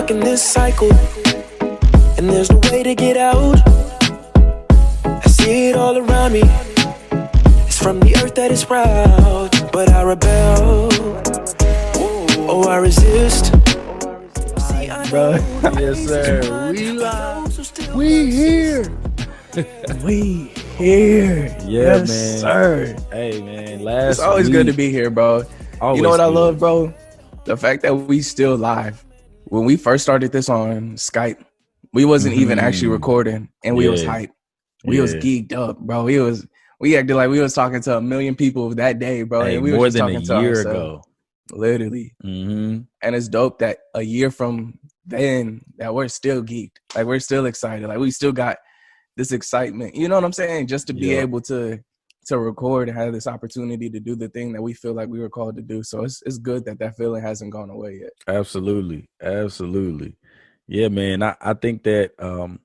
stuck in this cycle, and there's no way to get out. I see it all around me. It's from the earth that it's proud, but I rebel. Oh, I resist. See, I Bro, know yes sir. We live. We here. We here. Yeah, Yes, man. sir. Hey man, It's always good to be here, bro. You know what I love, bro? The fact that we still live. When we first started this on Skype, we wasn't even actually recording, and we was hyped. We was geeked up, bro. We acted like we was talking to 1 million people that day, bro. Hey, and we more was just than a talking to year ourselves, ago. literally. And it's dope that a year from then that we're still geeked, like we're still excited, like we still got this excitement. You know what I'm saying? Just to be able to record and have this opportunity to do the thing that we feel like we were called to do. So it's good that feeling hasn't gone away yet. Absolutely. Yeah, man. I think that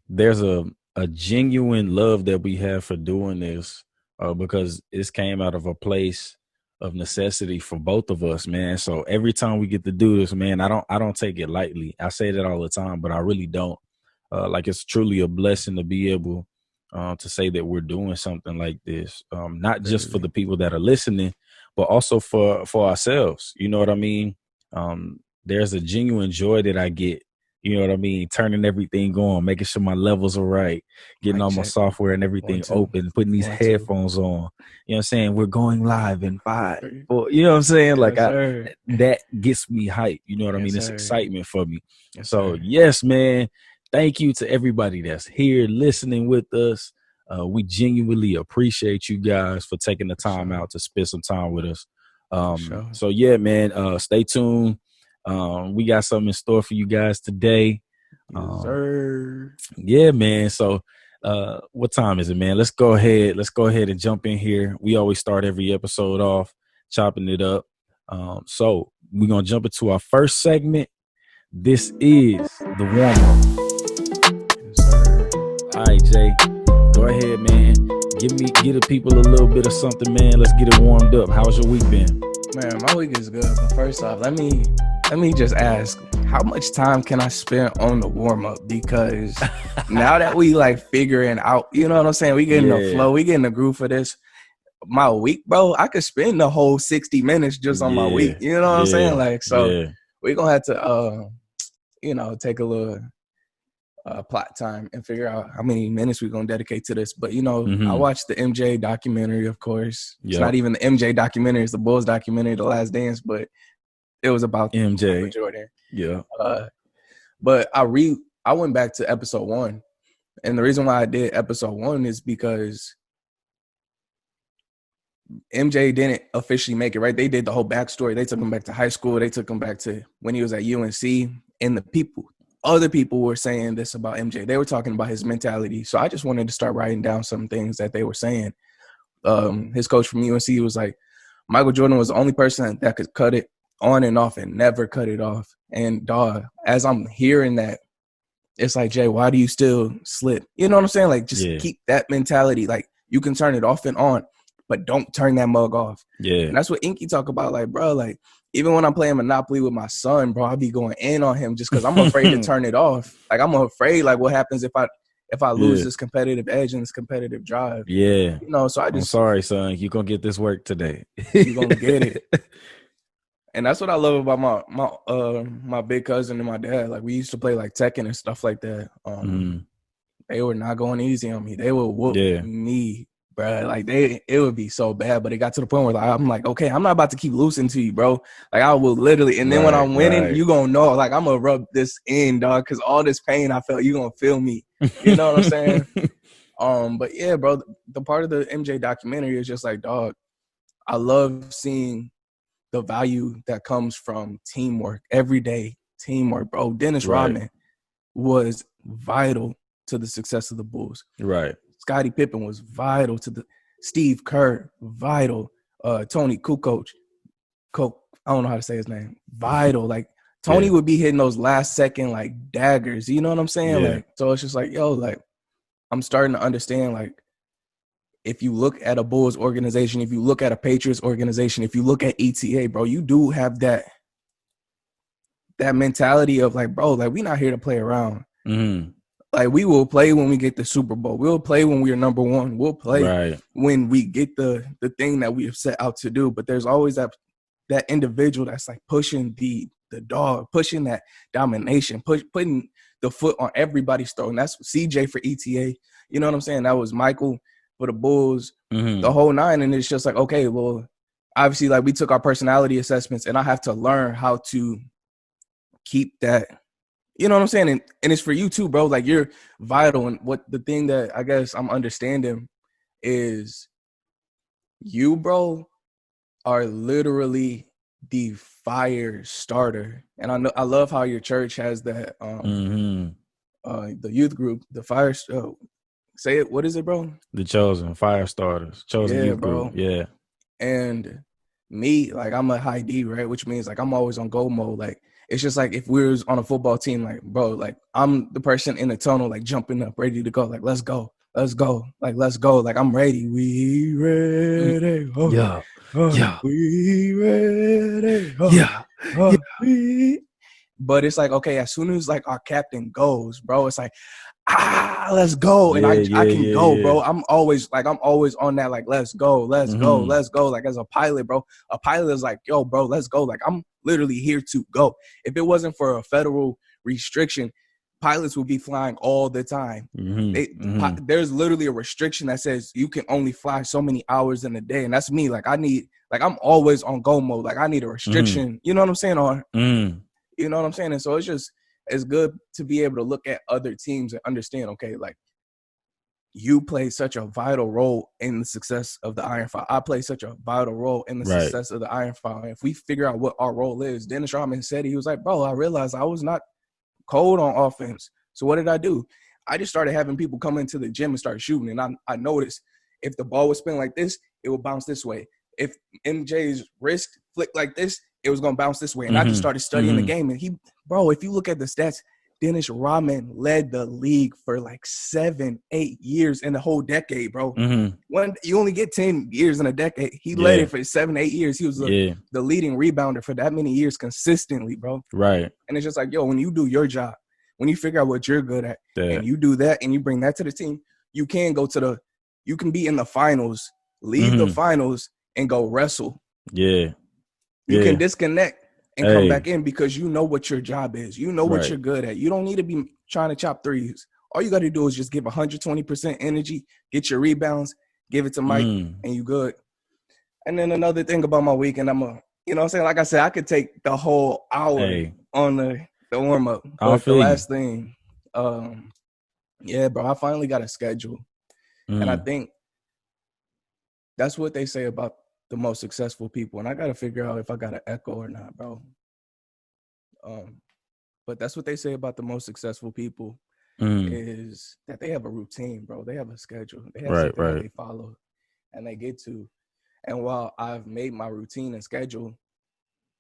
there's a genuine love that we have for doing this because this came out of a place of necessity for both of us, man. So every time we get to do this, man, I don't take it lightly. I say that all the time, but I really don't. Like it's truly a blessing to be able to say that we're doing something like this, not just for the people that are listening, but also for ourselves. You know what I mean? There's a genuine joy that I get, you know what I mean? Turning everything on, making sure my levels are right, getting all my software and everything open, putting these headphones on. You know what I'm saying? We're going live in 5, 4, you know what I'm saying? Like that gets me hyped. You know what I mean? It's excitement for me. So yes, man. Thank you to everybody that's here listening with us. We genuinely appreciate you guys for taking the time out to spend some time with us. So yeah, man, stay tuned. We got something in store for you guys today. Yeah, man. So what time is it, man? Let's go ahead and jump in here. We always start every episode off chopping it up. So we're gonna jump into our first segment. This is the warm-up. All right, Jay, go ahead, man. Give the people a little bit of something, man. Let's get it warmed up. How's your week been? Man, my week is good. But first off, let me just ask, how much time can I spend on the warm up? Because now that we like figuring out, you know what I'm saying? We getting the flow, we getting the groove for this. My week, bro, I could spend the whole 60 minutes just on my week. You know what I'm saying? Like, so we're gonna have to, take a little plot time and figure out how many minutes we're going to dedicate to this. But, I watched the MJ documentary, of course. It's not even the MJ documentary. It's the Bulls documentary, The Last Dance, but it was about MJ. Michael Jordan. Yeah. But I went back to episode 1. And the reason why I did episode 1 is because MJ didn't officially make it, right? They did the whole backstory. They took him back to high school. They took him back to when he was at UNC. And other people were saying this about MJ. They were talking about his mentality. So I just wanted to start writing down some things that they were saying. His coach from UNC was like, Michael Jordan was the only person that could cut it on and off and never cut it off. And as I'm hearing that, it's like, Jay, why do you still slip? You know what I'm saying? Like, just keep that mentality. Like, you can turn it off and on, but don't turn that mug off. Yeah. And that's what Inky talk about. Like, bro, like, even when I'm playing Monopoly with my son, bro, I be going in on him just because I'm afraid to turn it off. Like, I'm afraid, like, what happens if I lose this competitive edge and this competitive drive? Yeah. So I'm sorry, son. You're going to get this work today. You're going to get it. And that's what I love about my big cousin and my dad. Like, we used to play, like, Tekken and stuff like that. They were not going easy on me. They would whoop me. Bro, like it would be so bad, but it got to the point where I'm like, okay, I'm not about to keep losing to you, bro. Like I will literally, and then when I'm winning, you gonna know, like I'm gonna rub this in, dog, because all this pain I felt, you gonna feel me. You know what I'm saying? But yeah, bro, the part of the MJ documentary is just like, dog, I love seeing the value that comes from teamwork, everyday teamwork, bro. Dennis Rodman was vital to the success of the Bulls. Right. Scottie Pippen was vital to Steve Kerr, vital. Tony Kukoc, I don't know how to say his name. Vital. Like Tony would be hitting those last second like daggers. You know what I'm saying? Yeah. Like, so it's just like, yo, like I'm starting to understand, like, if you look at a Bulls organization, if you look at a Patriots organization, if you look at ETA, bro, you do have that that mentality of like, bro, like we not here to play around. Mm-hmm. Like we will play when we get the Super Bowl. We'll play when we're number one. We'll play Right. when we get the thing that we have set out to do. But there's always that individual that's like pushing the dog, pushing that domination, putting the foot on everybody's throat. And that's CJ for ETA. You know what I'm saying? That was Michael for the Bulls, Mm-hmm. the whole nine. And it's just like, okay, well, obviously, like we took our personality assessments, and I have to learn how to keep that. You know what I'm saying? And it's for you too, bro. Like you're vital. And what the thing that I guess I'm understanding is you, bro, are literally the fire starter. And I love how your church has that Mm-hmm. The youth group, the fire say it, what is it, bro? The chosen fire starters, chosen Yeah, youth bro. group. Yeah. And me, like I'm a high D, right? Which means like I'm always on go mode. Like it's just like if we was on a football team, like bro, like I'm the person in the tunnel, like jumping up, ready to go. Like let's go, like let's go. Like I'm ready. We ready. Oh, Yeah. oh, Yeah. we ready. Oh, Yeah. oh, we. But it's like okay, as soon as like our captain goes, bro, it's like let's go. And I can go, bro. I'm always on that, like, let's go. Mhm. Like as a pilot, bro, a pilot is like, yo, bro, let's go. Like I'm literally here to go. If it wasn't for a federal restriction, pilots would be flying all the time. There's literally a restriction that says you can only fly so many hours in a day. And that's me. Like I'm always on go mode. Like I need a restriction. You know what I'm saying? You know what I'm saying? And so it's good to be able to look at other teams and understand, okay, like you play such a vital role in the success of the Iron File. I play such a vital role in the success of the Iron File. And if we figure out what our role is, Dennis Rodman said, he was like, bro, I realized I was not cold on offense. So what did I do? I just started having people come into the gym and start shooting. And I noticed if the ball was spinning like this, it would bounce this way. If MJ's wrist flicked like this, it was going to bounce this way. And I just started studying the game. And if you look at the stats, Dennis Rodman led the league for like 7-8 years in the whole decade, bro. When you only get 10 years in a decade, he led it for 7-8 years. He was the leading rebounder for that many years consistently, bro. Right. And it's just like, yo, when you do your job, when you figure out what you're good at, and you do that and you bring that to the team, you can be in the finals, leave the finals and go wrestle. Yeah. You can disconnect and come back in because you know what your job is. You know what you're good at. You don't need to be trying to chop threes. All you got to do is just give 120% energy, get your rebounds, give it to Mike, and you good. And then another thing about my week, and you know what I'm saying? Like I said, I could take the whole hour on the warm-up. But the last thing, yeah, bro, I finally got a schedule. And I think that's what they say about the most successful people. And I got to figure out if I got an echo or not, bro. But that's what they say about the most successful people is that they have a routine, bro. They have a schedule. They have something that they follow and they get to. And while I've made my routine and schedule,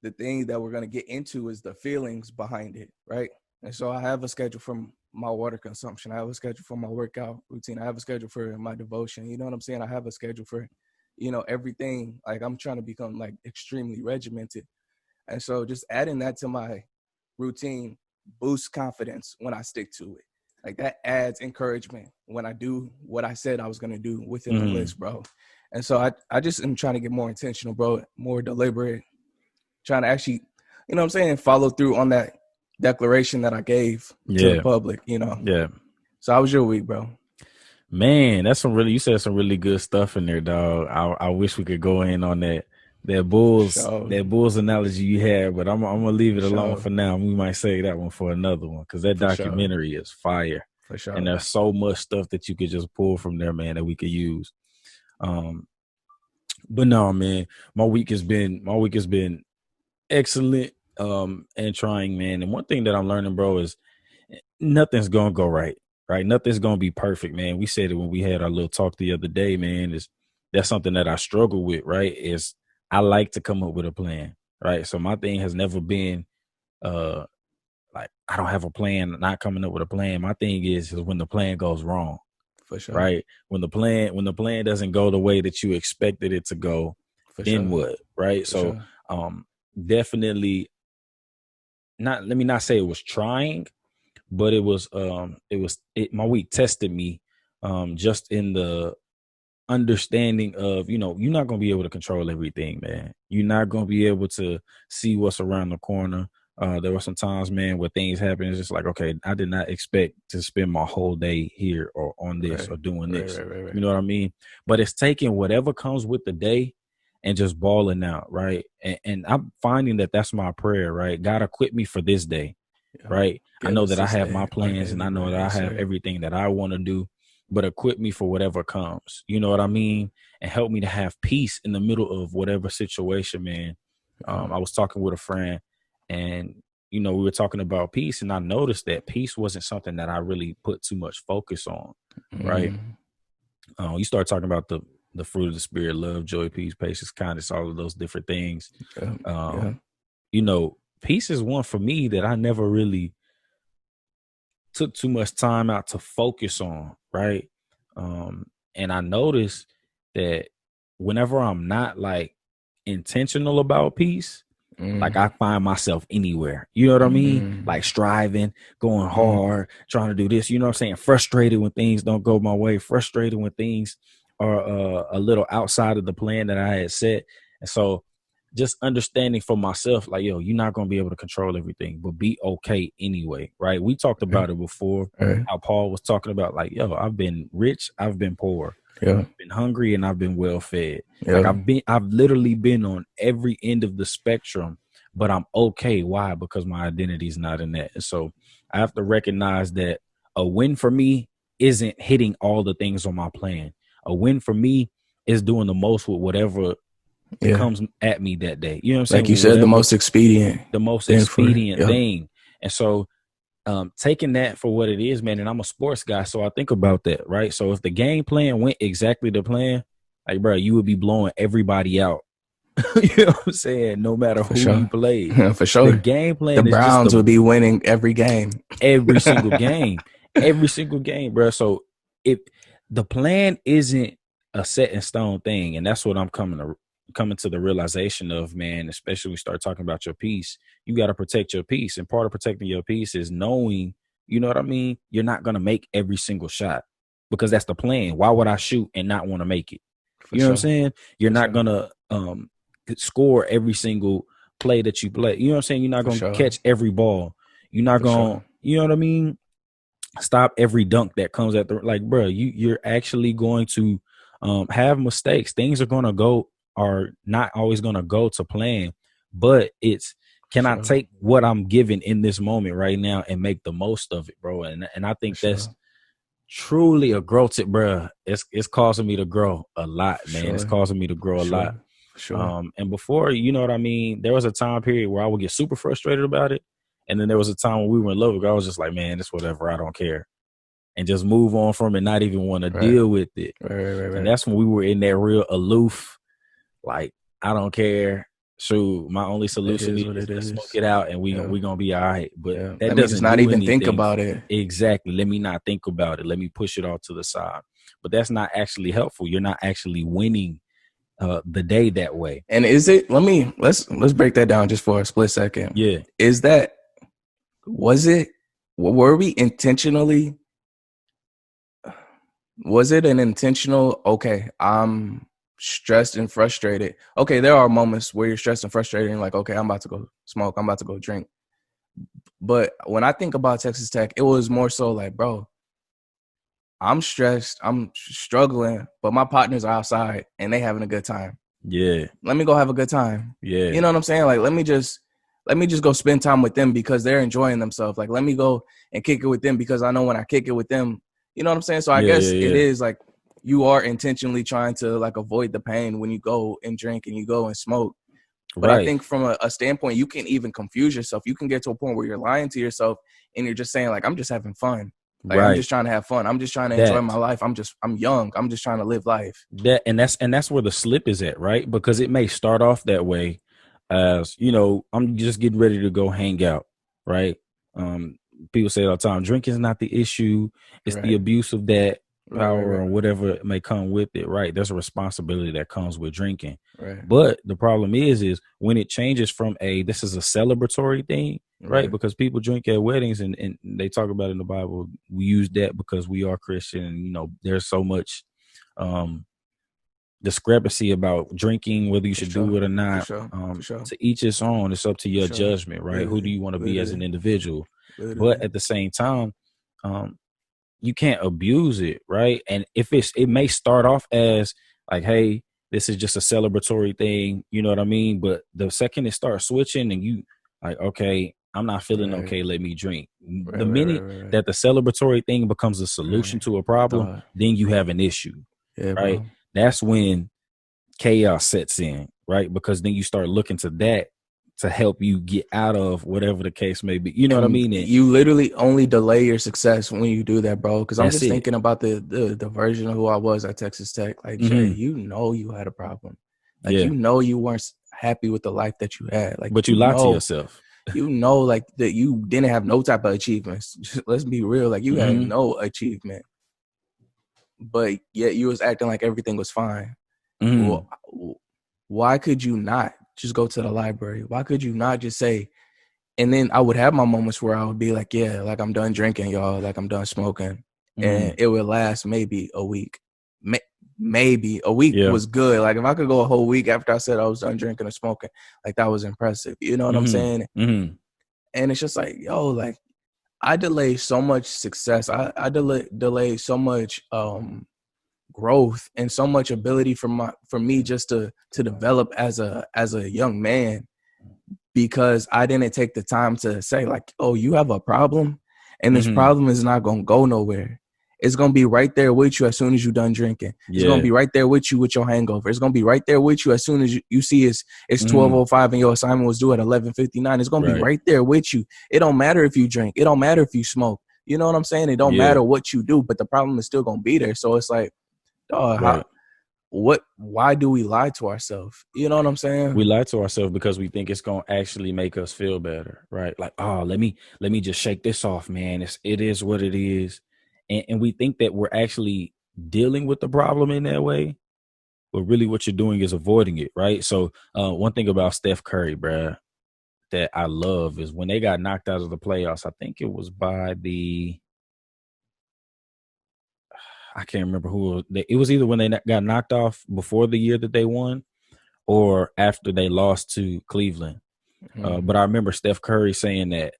the thing that we're going to get into is the feelings behind it, right? And so I have a schedule for my water consumption. I have a schedule for my workout routine. I have a schedule for my devotion. You know what I'm saying? I have a schedule for everything. Like I'm trying to become like extremely regimented. And so just adding that to my routine boosts confidence when I stick to it. Like that adds encouragement when I do what I said I was going to do within the list, bro. And so I just am trying to get more intentional, bro, more deliberate, trying to actually, you know what I'm saying, follow through on that declaration that I gave to the public, Yeah. So how was your week, bro? Man, you said some really good stuff in there, dog. I wish we could go in on that Bulls analogy you had, but I'm gonna leave it alone for now. We might save that one for another one because that documentary is fire. For sure. And there's so much stuff that you could just pull from there, man, that we could use. But no, man, my week has been excellent and trying, man. And one thing that I'm learning, bro, is nothing's gonna go right. Right, nothing's gonna be perfect, man. We said it when we had our little talk the other day, man. That's something that I struggle with, right? Is I like to come up with a plan, right? So my thing has never been like I don't have a plan, not coming up with a plan. My thing is when the plan goes wrong. For sure. Right? When the plan doesn't go the way that you expected it to go, then what? Right? So definitely not, let me not say it was trying, but my week tested me, just in the understanding of, you're not going to be able to control everything, man. You're not going to be able to see what's around the corner. There were some times, man, where things happen. It's just like, okay, I did not expect to spend my whole day here or on this or doing this. Right. You know what I mean? But it's taking whatever comes with the day and just balling out, right? And I'm finding that that's my prayer, right? God, equip me for this day, right? I know that I have my plans and I know that I have everything that I want to do, but equip me for whatever comes. You know what I mean? And help me to have peace in the middle of whatever situation, man. I was talking with a friend, and we were talking about peace, and I noticed that peace wasn't something that I really put too much focus on, right? You start talking about the fruit of the spirit: love, joy, peace, patience, kindness, all of those different things. Peace is one for me that I never really took too much time out to focus on, right? And I noticed that whenever I'm not like intentional about peace, like I find myself anywhere, you know what I mean? Like striving, going hard, trying to do this, you know what I'm saying? Frustrated when things don't go my way, frustrated when things are a little outside of the plan that I had set. And so just understanding for myself, like, yo, you're not going to be able to control everything, but be okay anyway, right? We talked about it before, how Paul was talking about, like, yo, I've been rich, I've been poor, I've been hungry, and I've been well fed. Like I've literally been on every end of the spectrum, but I'm okay. Why? Because my identity is not in that. And so I have to recognize that a win for me isn't hitting all the things on my plan. A win for me is doing the most with whatever comes at me that day. You know what I'm saying? Like you said, the most expedient thing. And so taking that for what it is, man, and I'm a sports guy, so I think about that, right? So if the game plan went exactly to plan, like, bro, you would be blowing everybody out. You know what I'm saying? No matter who you played. For sure. The game plan, the Browns would be winning every game. Every single game. Every single game, bro. So if the plan isn't a set in stone thing, and that's what I'm coming to the realization of, man, especially when we start talking about your peace, you got to protect your peace. And part of protecting your peace is knowing, you know what I mean? You're not going to make every single shot, because that's the plan. Why would I shoot and not want to make it? You know what I'm saying? You're not going to score every single play that you play. You know what I'm saying? You're not going to catch every ball. You're not going to, you know what I mean? Stop every dunk that comes at the, like, bro, you're actually going to have mistakes. Things are not always going to go to plan, but it's, can I take what I'm given in this moment right now and make the most of it, bro? And I think that's truly a growth, bro. It's causing me to grow a lot, man. It's causing me to grow a lot. And before, you know what I mean? There was a time period where I would get super frustrated about it. And then there was a time when we were in love, I was just like, man, it's whatever. I don't care. And just move on from it, not even want to deal with it. And that's when we were in that real aloof, like, I don't care. Shoot, my only solution is to smoke it out, and we're going to be all right. But that doesn't not even think about it. Exactly. Let me not think about it. Let me push it off to the side. But that's not actually helpful. You're not actually winning the day that way. And is it, let's break that down just for a split second. Yeah. Were we intentionally, was it an intentional, okay, I'm stressed and frustrated. Okay, there are moments where you're stressed and frustrated and like, okay, I'm about to go smoke, I'm about to go drink. But when I think about Texas Tech, it was more so like, bro, I'm stressed, I'm struggling, but my partners are outside and they having a good time. Yeah. Let me go have a good time. Yeah. You know what I'm saying? Like, let me just go spend time with them because they're enjoying themselves. Like, let me go and kick it with them because I know when I kick it with them, you know what I'm saying? So I guess it is like you are intentionally trying to like avoid the pain when you go and drink and you go and smoke. But I think from a standpoint, you can even confuse yourself. You can get to a point where you're lying to yourself and you're just saying like, I'm just having fun. Like, I'm just trying to have fun. I'm just trying to enjoy my life. I'm young. I'm just trying to live life. That's where the slip is at, right? Because it may start off that way as, you know, I'm just getting ready to go hang out, right? People say all the time, drinking is not the issue. It's the abuse of that. power or whatever may come with it, right? There's a responsibility that comes with drinking. Right. But the problem is when it changes from this is a celebratory thing, right? Because people drink at weddings and they talk about it in the Bible. We use that because we are Christian, and there's so much discrepancy about drinking, whether you should do it or not. For sure. To each its own. It's up to your judgment, right? Literally, who do you want to be as an individual? Literally. But at the same time, you can't abuse it, right? And if it may start off as like, hey, this is just a celebratory thing, you know what I mean? But the second it starts switching and you like, okay, I'm not feeling okay, let me drink. The minute that the celebratory thing becomes a solution to a problem, then you have an issue, right? Bro. That's when chaos sets in, right? Because then you start looking to that to help you get out of whatever the case may be. You know what I mean? And you literally only delay your success when you do that, bro. Because I'm just thinking about the version of who I was at Texas Tech. Like, Jay, you had a problem. Like, you weren't happy with the life that you had. Like, but you lied to yourself. Like that you didn't have no type of achievements. Let's be real. Like, you had no achievement. But yet you was acting like everything was fine. Well, why could you not just go to the library? Why could you not just say, and then I would have my moments where I would be like, yeah, like I'm done drinking, y'all. Like I'm done smoking. And it would last maybe a week. Maybe a week was good. Like if I could go a whole week after I said I was done drinking or smoking, like that was impressive. You know what I'm saying? And it's just like, yo, like I delayed so much success. I delayed so much growth and so much ability for me just to develop as a young man, because I didn't take the time to say like, oh, you have a problem and this problem is not going to go nowhere. It's going to be right there with you as soon as you're done drinking. It's going to be right there with you with your hangover. It's going to be right there with you as soon as you see it's 12:05 and your assignment was due at 11:59. It's going to be right there with you. It don't matter if you drink. It don't matter if you smoke. You know what I'm saying? It don't matter what you do, but the problem is still going to be there. So it's like, why do we lie to ourselves? You know what I'm saying? We lie to ourselves because we think it's going to actually make us feel better, right? Like, oh, let me just shake this off, man. It is what it is. And we think that we're actually dealing with the problem in that way, but really what you're doing is avoiding it, right? So one thing about Steph Curry, bruh, that I love is when they got knocked out of the playoffs, I think it was by I can't remember who. It was either when they got knocked off before the year that they won or after they lost to Cleveland. But I remember Steph Curry saying that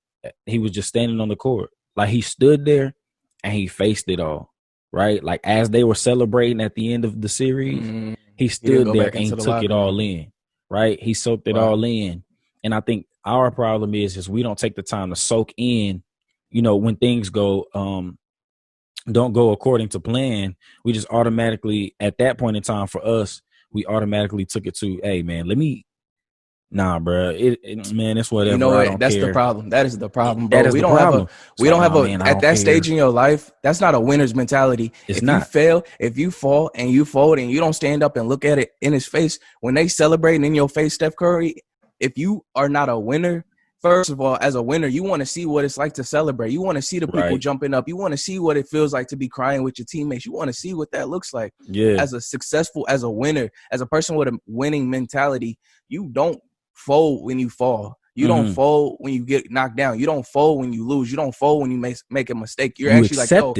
he was just standing on the court. Like he stood there and he faced it all, right? Like as they were celebrating at the end of the series, he stood there and took it all in, right? He soaked it all in. And I think our problem is we don't take the time to soak in, when things don't go according to plan. We just automatically, at that point in time for us, we automatically took it to, hey, man, nah, bro. Man, it's whatever. You know what? That's the problem. That is the problem, bro. We don't have at that stage in your life, that's not a winner's mentality. It's not. If you fall and you fold and you don't stand up and look at it in his face, when they celebrating in your face, Steph Curry, if you are not a winner, first of all, as a winner, you want to see what it's like to celebrate. You want to see the people jumping up. You want to see what it feels like to be crying with your teammates. You want to see what that looks like. Yeah. As a winner, as a person with a winning mentality, you don't fold when you fall. You don't fold when you get knocked down. You don't fold when you lose. You don't fold when you make a mistake. You're actually like, yo,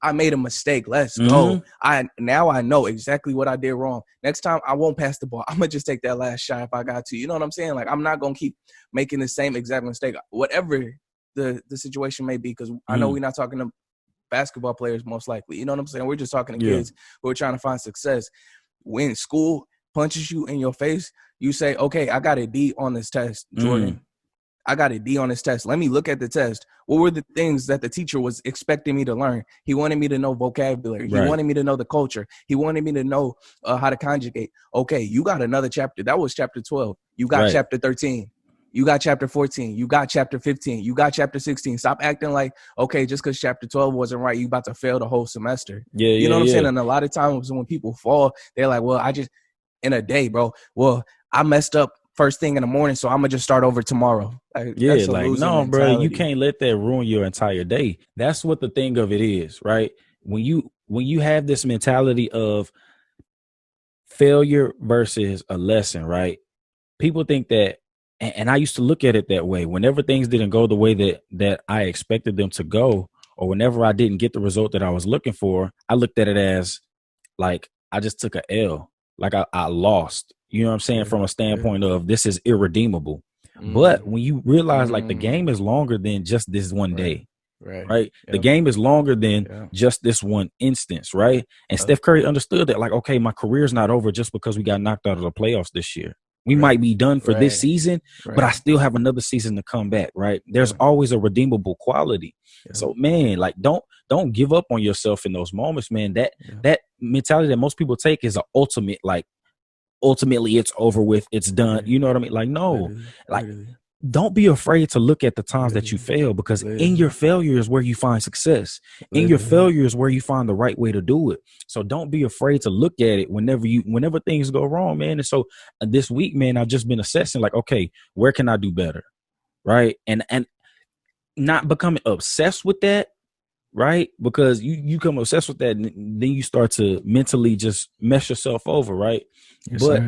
I made a mistake. Let's go. I know exactly what I did wrong. Next time I won't pass the ball. I'm gonna just take that last shot if I got to. You know what I'm saying? Like I'm not gonna keep making the same exact mistake, whatever the situation may be. Because I know we're not talking to basketball players most likely. You know what I'm saying? We're just talking to kids who are trying to find success. When school punches you in your face, you say, okay, I got a D on this test, Jordan. I got a D on this test. Let me look at the test. What were the things that the teacher was expecting me to learn? He wanted me to know vocabulary. He wanted me to know the culture. He wanted me to know how to conjugate. Okay, you got another chapter. That was chapter 12. You got chapter 13. You got chapter 14. You got chapter 15. You got chapter 16. Stop acting like, okay, just because chapter 12 wasn't right, you about to fail the whole semester. You know what I'm saying? And a lot of times when people fall, they're like, well, in a day, bro, well, I messed up first thing in the morning, so I'm gonna just start over tomorrow. Like no, bro, you can't let that ruin your entire day. That's what the thing of it is, right? When you when you have this mentality of failure versus a lesson, right? People think that, and I used to look at it that way. Whenever things didn't go the way that I expected them to go, or whenever I didn't get the result that I was looking for, I looked at it as like I just took a L, like I lost. You know what I'm saying? From a standpoint of this is irredeemable. But when you realize like the game is longer than just this one day, right? The game is longer than just this one instance, right? And Steph Curry understood that, like, okay, my career's not over just because we got knocked out of the playoffs this year. We might be done for this season, but I still have another season to come back, right? There's always a redeemable quality. So, man, like, don't give up on yourself in those moments, man. That mentality that most people take is an ultimate, like, ultimately it's over with, it's done. You know what I mean? Like, no, like, don't be afraid to look at the times that you fail, because in your failure is where you find success. In your failure is where you find the right way to do it. So don't be afraid to look at it whenever things go wrong, man. And so this week, man, I've just been assessing, like, okay, where can I do better? Right. And not becoming obsessed with that. Right. Because you become obsessed with that, and then you start to mentally just mess yourself over. Right. But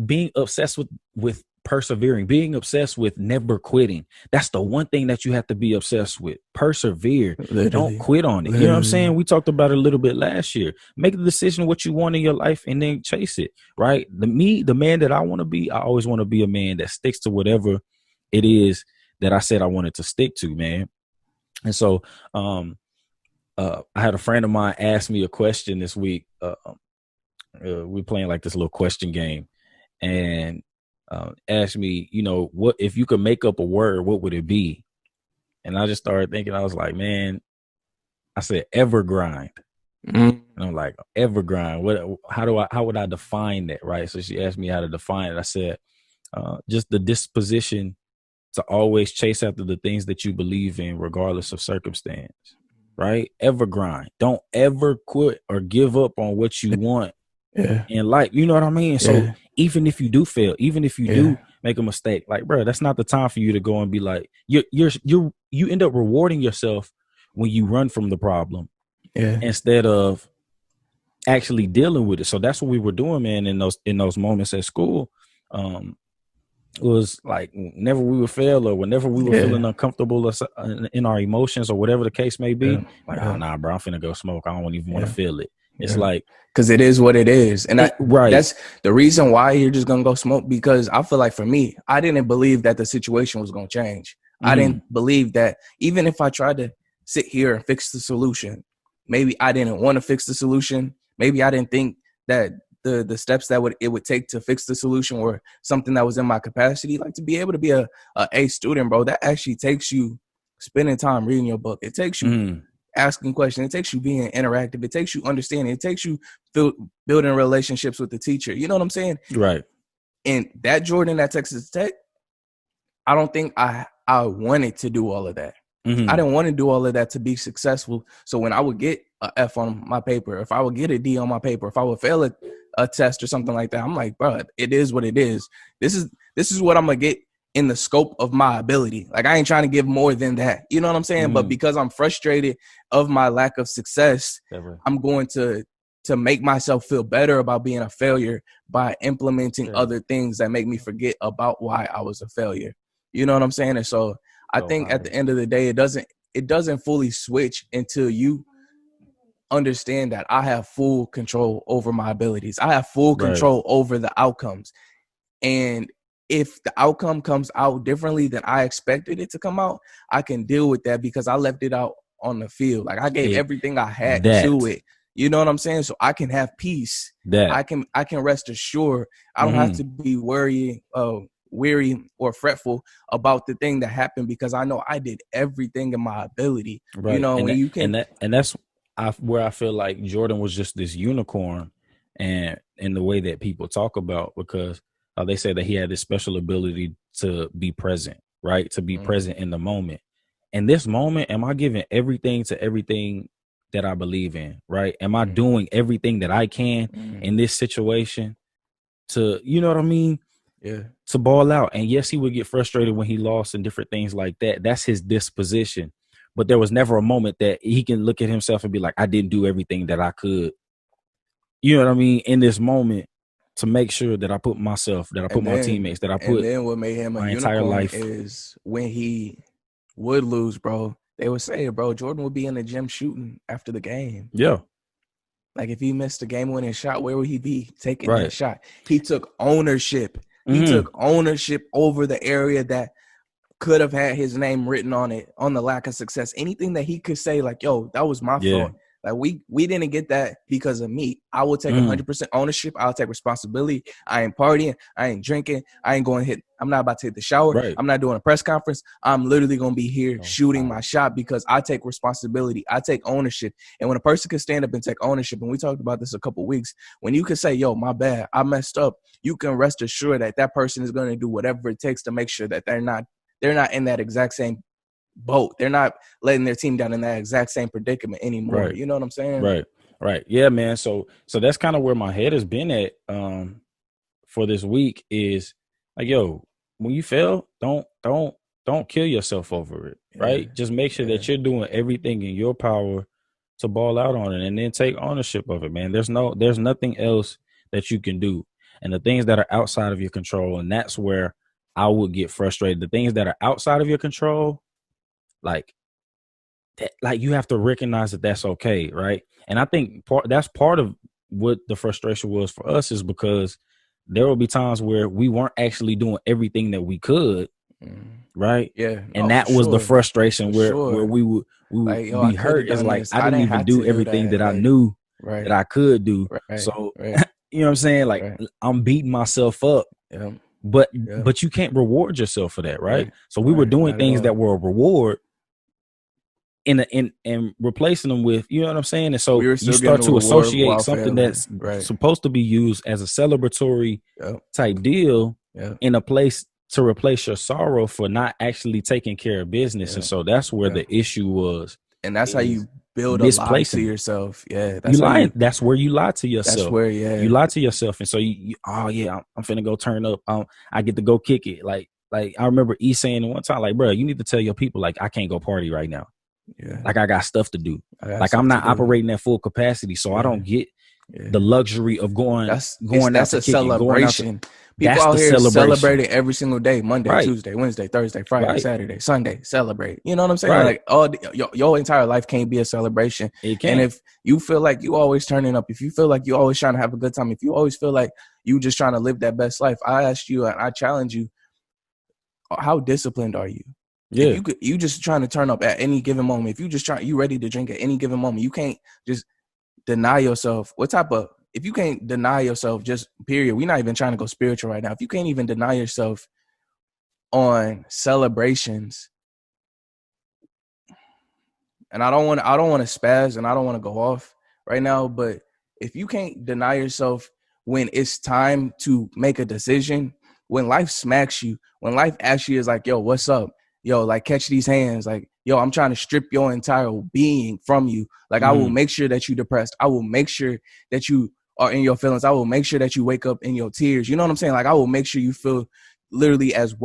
being obsessed with persevering, being obsessed with never quitting. That's the one thing that you have to be obsessed with. Persevere. Don't quit on it. You know what I'm saying? We talked about it a little bit last year. Make the decision what you want in your life and then chase it. Right. The man that I want to be, I always want to be a man that sticks to whatever it is that I said I wanted to stick to, man. And so I had a friend of mine ask me a question this week. We're playing like this little question game, and asked me, you know, what if you could make up a word, what would it be? And I just started thinking, I was like, man, I said evergrind. And I'm like, evergrind. How would I define that? Right. So she asked me how to define it. I said, just the disposition to always chase after the things that you believe in, regardless of circumstance. Right. Evergrind. Don't ever quit or give up on what you want in life. You know what I mean? So even if you do fail, even if you do make a mistake, like, bro, that's not the time for you to go and be like, you end up rewarding yourself when you run from the problem instead of actually dealing with it. So that's what we were doing, man, in those moments at school. Was like whenever we would fail, or whenever we were feeling uncomfortable in our emotions, or whatever the case may be, like, oh, nah, bro, I'm finna go smoke. I don't even want to feel it. It's like, because it is what it is. And that's the reason why you're just going to go smoke, because I feel like for me, I didn't believe that the situation was going to change. I didn't believe that even if I tried to sit here and fix the solution, maybe I didn't want to fix the solution. Maybe I didn't think that the steps that it would take to fix the solution were something that was in my capacity. Like, to be able to be a A student, bro, that actually takes you spending time reading your book. It takes you asking questions. It takes you being interactive. It takes you understanding. It takes you building relationships with the teacher. You know what I'm saying? Right. And that Jordan at Texas Tech, I don't think I wanted to do all of that. I didn't want to do all of that to be successful. So when I would get a F on my paper, if I would get a D on my paper, if I would fail a test or something like that, I'm like, bro, it is what it is. This is what I'm going to get in the scope of my ability. Like, I ain't trying to give more than that. You know what I'm saying? But because I'm frustrated of my lack of success, I'm going to make myself feel better about being a failure by implementing other things that make me forget about why I was a failure. You know what I'm saying? And so I think at the end of the day, it doesn't fully switch until you understand that I have full control over my abilities. I have full control over the outcomes. And if the outcome comes out differently than I expected it to come out, I can deal with that because I left it out on the field. Like, I gave everything I had to it. You know what I'm saying? So I can have peace. I can rest assured. I don't have to be weary or fretful about the thing that happened, because I know I did everything in my ability. Right. You know, and when you can, and that's where I feel like Jordan was just this unicorn, and in the way that people talk about, because they say that he had this special ability to be present, right? To be present in the moment. In this moment, am I giving everything to everything that I believe in, right? Am I doing everything that I can in this situation to, you know what I mean? Yeah. To ball out. And yes, he would get frustrated when he lost and different things like that. That's his disposition. but there was never a moment that he can look at himself and be like, I didn't do everything that I could. You know what I mean? In this moment, to make sure that I put myself, that I put my teammates, that I put. And then what made him a my entire unicorn life is when he would lose, bro. They would say, bro, Jordan would be in the gym shooting after the game. Yeah. Like if he missed a game-winning shot, where would he be taking Right. that shot? He took ownership. He Mhm. took ownership over the area that could have had his name written on it, on the lack of success. Anything that he could say, like, yo, that was my Yeah. fault. Like we didn't get that because of me. I will take 100% ownership. I'll take responsibility. I ain't partying. I ain't drinking. I ain't going to hit. I'm not about to hit the shower. Right. I'm not doing a press conference. I'm literally going to be here shooting my shot because I take responsibility. I take ownership. And when a person can stand up and take ownership, and we talked about this a couple weeks, when you can say, yo, my bad, I messed up, you can rest assured that that person is going to do whatever it takes to make sure that they're not in that exact same boat. They're not letting their team down in that exact same predicament anymore. Right. You know what I'm saying? Right. Yeah, man. So that's kind of where my head has been at for this week is like, yo, when you fail, don't kill yourself over it. Right. Yeah. Just make sure that you're doing everything in your power to ball out on it and then take ownership of it, man. There's nothing else that you can do. And the things that are outside of your control, and that's where I would get frustrated. The things that are outside of your control, like you have to recognize that that's okay, right? And I think that's part of what the frustration was for us is because there will be times where we weren't actually doing everything that we could, right? Yeah, and that was the frustration where we would like, yo, be hurt. It's like I didn't even do everything that I knew that I could do. So you know what I'm saying? Like I'm beating myself up. Yeah. But you can't reward yourself for that, right? So we were doing things that were a reward and replacing them with, you know what I'm saying? And so you start to associate something that's supposed to be used as a celebratory type deal in a place to replace your sorrow for not actually taking care of business. And so that's where the issue was. And that's how you build a lie to yourself. Yeah. That's that's where you lie to yourself. That's where, you lie to yourself. And so you oh yeah, I'm finna go turn up. I get to go kick it. Like I remember E saying one time, like, bro, you need to tell your people, like, I can't go party right now. Yeah. Like I got stuff to do. Like I'm not operating at full capacity. So I don't get the luxury of going that's a celebration. People out here celebrating every single day, Monday, Tuesday, Wednesday, Thursday, Friday, Saturday, Sunday, celebrate. You know what I'm saying? Like your entire life can't be a celebration. It can't. And if you feel like you always turning up, if you feel like you always trying to have a good time, if you always feel like you just trying to live that best life, I asked you and I challenge you, how disciplined are you? Yeah. If you just trying to turn up at any given moment. If you ready to drink at any given moment, you can't just deny yourself. If you can't deny yourself, just period. We're not even trying to go spiritual right now. If you can't even deny yourself on celebrations, and I don't want to spaz and I don't want to go off right now, but if you can't deny yourself when it's time to make a decision, when life smacks you, when life actually is like, yo, what's up? Yo, like, catch these hands. Like, yo, I'm trying to strip your entire being from you. Like, I will make sure that you're depressed. I will make sure that you are in your feelings. I will make sure that you wake up in your tears. You know what I'm saying? Like, I will make sure you feel literally as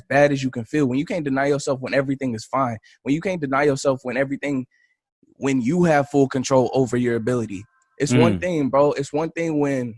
bad as you can feel. When you can't deny yourself when everything is fine. When you can't deny yourself when you have full control over your ability. It's one thing, bro. It's one thing when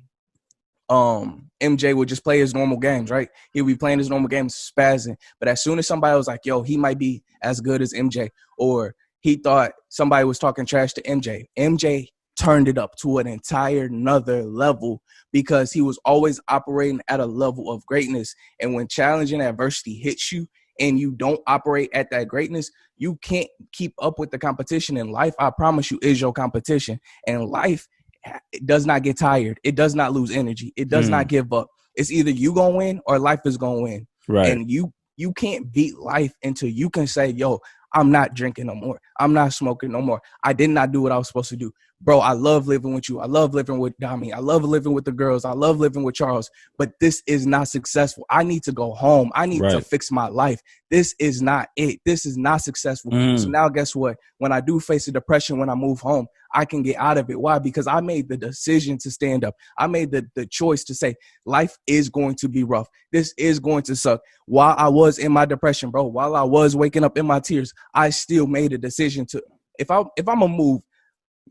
MJ would just play his normal games, right? He'll be playing his normal games, spazzing. But as soon as somebody was like, yo, he might be as good as MJ, or he thought somebody was talking trash to MJ turned it up to an entire another level because he was always operating at a level of greatness. And when challenging adversity hits you and you don't operate at that greatness, you can't keep up with the competition. And life, I promise you, is your competition. And life, it does not get tired. It does not lose energy. It does not give up. It's either you gonna win or life is gonna win. Right. And you can't beat life until you can say, yo, I'm not drinking no more. I'm not smoking no more. I did not do what I was supposed to do. bro, I love living with you. I love living with Dami. I love living with the girls. I love living with Charles. But this is not successful. I need to go home. I need to fix my life. This is not it. This is not successful. So now guess what? When I do face a depression, when I move home, I can get out of it. Why? Because I made the decision to stand up. I made the choice to say, life is going to be rough. This is going to suck. While I was in my depression, bro, while I was waking up in my tears, I still made a decision to, if I'm going to move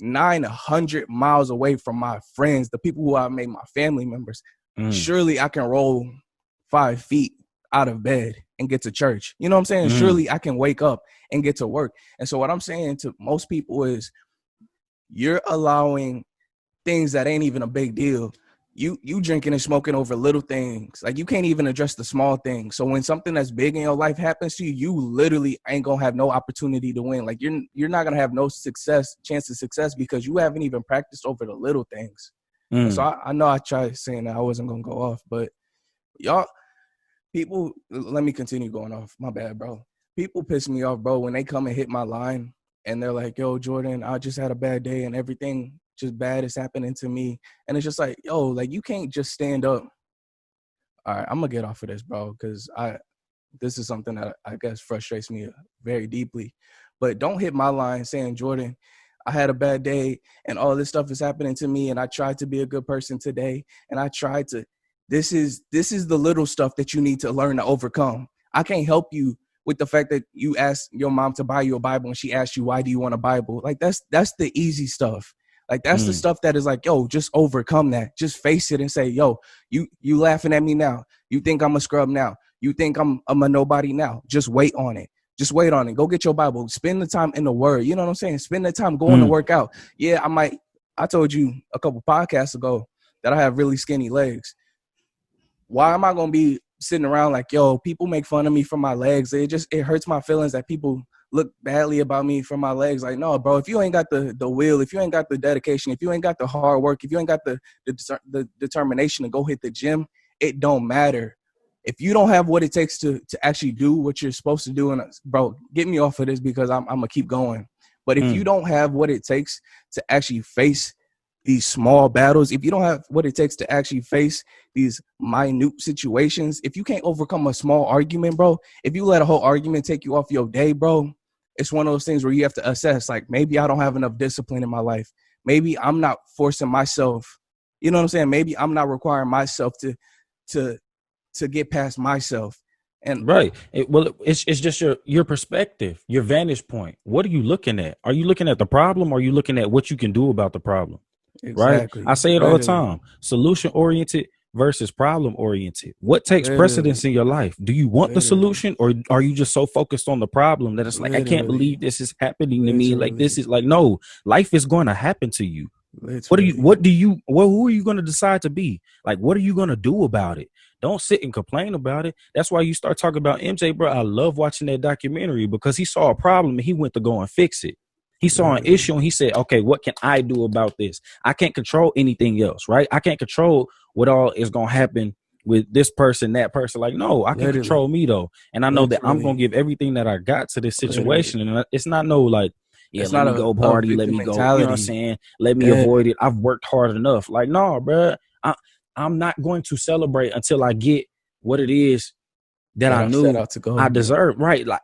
900 miles away from my friends, the people who I made my family members, surely I can roll 5 feet out of bed and get to church. You know what I'm saying? Surely I can wake up and get to work. And so what I'm saying to most people is, you're allowing things that ain't even a big deal. You drinking and smoking over little things. Like, you can't even address the small things. So when something that's big in your life happens to you, you literally ain't gonna have no opportunity to win. Like, you're not gonna have no chance of success because you haven't even practiced over the little things. So I know I tried saying that I wasn't gonna go off, but y'all people, let me continue going off. My bad, bro. People piss me off, bro, when they come and hit my line and they're like, yo, Jordan, I just had a bad day and everything just bad is happening to me. And it's just like, yo, like, you can't just stand up. All right, I'm gonna get off of this, bro, because this is something that I guess frustrates me very deeply. But don't hit my line saying, Jordan, I had a bad day and all this stuff is happening to me and I tried to be a good person today and I tried to. This is the little stuff that you need to learn to overcome. I can't help you with the fact that you asked your mom to buy you a Bible and she asked you, why do you want a Bible? Like, that's the easy stuff. Like, that's the stuff that is like, yo, just overcome that. Just face it and say, yo, you laughing at me now. You think I'm a scrub now. You think I'm a nobody now. Just wait on it. Just wait on it. Go get your Bible. Spend the time in the Word. You know what I'm saying? Spend the time going to work out. Yeah, I told you a couple podcasts ago that I have really skinny legs. Why am I going to be sitting around like, yo, people make fun of me for my legs? It hurts my feelings that people look badly about me for my legs. Like, no, bro, if you ain't got the will, if you ain't got the dedication, if you ain't got the hard work, if you ain't got the determination to go hit the gym, it don't matter. If you don't have what it takes to actually do what you're supposed to do, and bro, get me off of this because I'm going to keep going. But if you don't have what it takes to actually face these small battles, if you don't have what it takes to actually face these minute situations, if you can't overcome a small argument, bro, if you let a whole argument take you off your day, bro, it's one of those things where you have to assess, like, maybe I don't have enough discipline in my life. Maybe I'm not forcing myself. You know what I'm saying? Maybe I'm not requiring myself to get past myself. And right. It's just your perspective, your vantage point. What are you looking at? Are you looking at the problem or are you looking at what you can do about the problem? Exactly. Right. I say it all the time. Solution oriented versus problem oriented. What takes precedence in your life? Do you want the solution or are you just so focused on the problem that it's like, I can't believe this is happening to me? Like, this is like, no, life is going to happen to you. Who are you going to decide to be? Like, what are you going to do about it? Don't sit and complain about it. That's why you start talking about MJ, bro. I love watching that documentary because he saw a problem and he went to go and fix it. He saw an issue and he said, okay, what can I do about this? I can't control anything else, right? I can't control what all is going to happen with this person, that person. Like, no, I can control me though. And I know that I'm going to give everything that I got to this situation. And it's not no like, yeah, let me go party, let me go, you know what I'm saying? Let me avoid it. I've worked hard enough. Like, no, bro, I'm not going to celebrate until I get what it is that I knew I deserve. Right. Like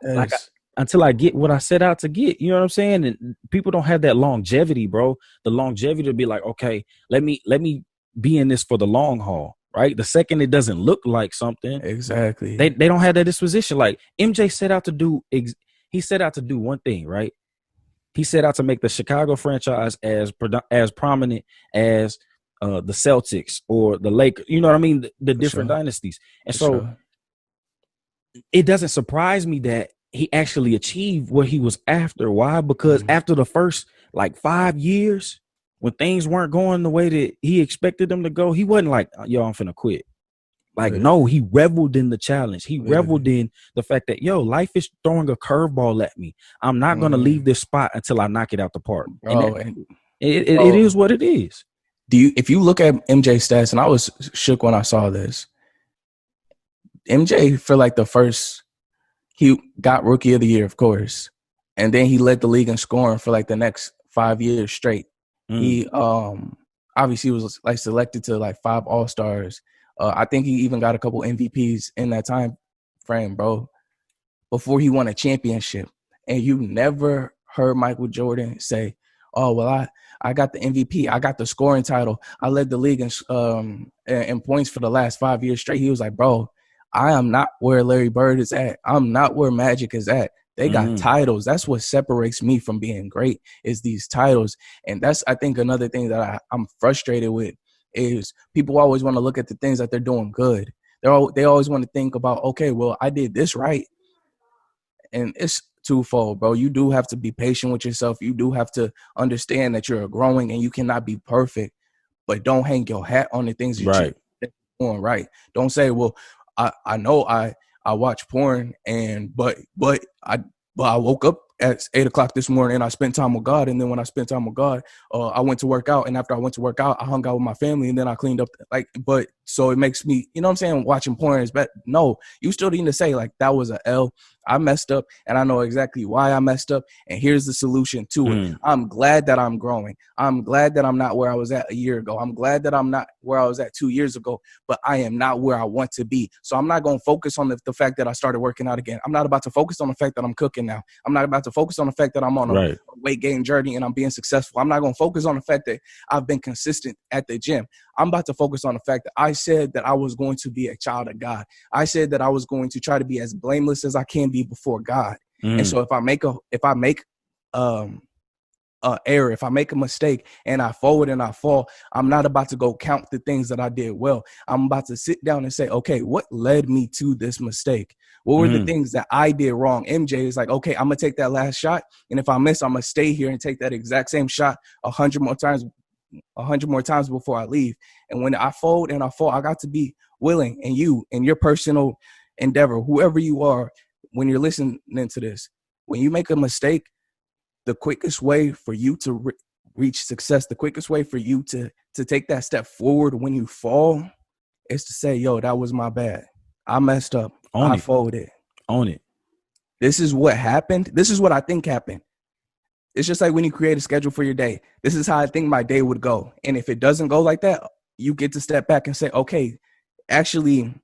until I get what I set out to get, you know what I'm saying? And people don't have that longevity, bro. The longevity to be like, okay, let me be in this for the long haul, right? The second it doesn't look like something, exactly, they don't have that disposition. Like MJ set out to do, he set out to do one thing, right? He set out to make the Chicago franchise as prominent as the Celtics or the Lakers. You know what I mean? The different dynasties, and so it doesn't surprise me that he actually achieved what he was after. Why? Because after the first like 5 years, when things weren't going the way that he expected them to go, he wasn't like, yo, I'm finna quit. Like, no, he reveled in the challenge. He reveled in the fact that, yo, life is throwing a curveball at me. I'm not going to leave this spot until I knock it out the park. And it is what it is. If you look at MJ stats, and I was shook when I saw this, MJ for like he got Rookie of the Year, of course, and then he led the league in scoring for like the next 5 years straight. He obviously was like selected to like 5 All-Stars. I think he even got a couple MVPs in that time frame, bro, before he won a championship. And you never heard Michael Jordan say, "Oh, well, I got the MVP. I got the scoring title. I led the league in points for the last 5 years straight." He was like, "Bro, I am not where Larry Bird is at. I'm not where Magic is at. They got titles. That's what separates me from being great, is these titles." And that's, I think, another thing that I'm frustrated with is people always want to look at the things that they're doing good. They always want to think about, okay, well, I did this right. And it's twofold, bro. You do have to be patient with yourself. You do have to understand that you're growing and you cannot be perfect, but don't hang your hat on the things that you're doing right. Don't say, well, I know I watch porn but I woke up at 8 o'clock this morning and I spent time with God. And then when I spent time with God, I went to work out. And after I went to work out, I hung out with my family and then I cleaned up. But so it makes me, you know what I'm saying? Watching porn is bad. No, you still need to say like, that was a L. I messed up and I know exactly why I messed up. And here's the solution to it. I'm glad that I'm growing. I'm glad that I'm not where I was at a year ago. I'm glad that I'm not where I was at 2 years ago, but I am not where I want to be. So I'm not going to focus on the fact that I started working out again. I'm not about to focus on the fact that I'm cooking now. I'm not about to focus on the fact that I'm on a weight gain journey and I'm being successful. I'm not going to focus on the fact that I've been consistent at the gym. I'm about to focus on the fact that I said that I was going to be a child of God. I said that I was going to try to be as blameless as I can be before God. And so if I make error, if I make a mistake and I forward and I fall, I'm not about to go count the things that I did well. I'm about to sit down and say, okay, what led me to this mistake? What were the things that I did wrong? MJ is like, okay, I'm going to take that last shot. And if I miss, I'm going to stay here and take that exact same shot 100 more times before I leave. And when I fold and I fall, I got to be willing. And you, in your personal endeavor, whoever you are, when you're listening to this, when you make a mistake, the quickest way for you to reach success, the quickest way for you to take that step forward when you fall is to say, yo, that was my bad. I messed up. I folded. Own it. This is what happened. This is what I think happened. It's just like when you create a schedule for your day. This is how I think my day would go. And if it doesn't go like that, you get to step back and say, okay, actually,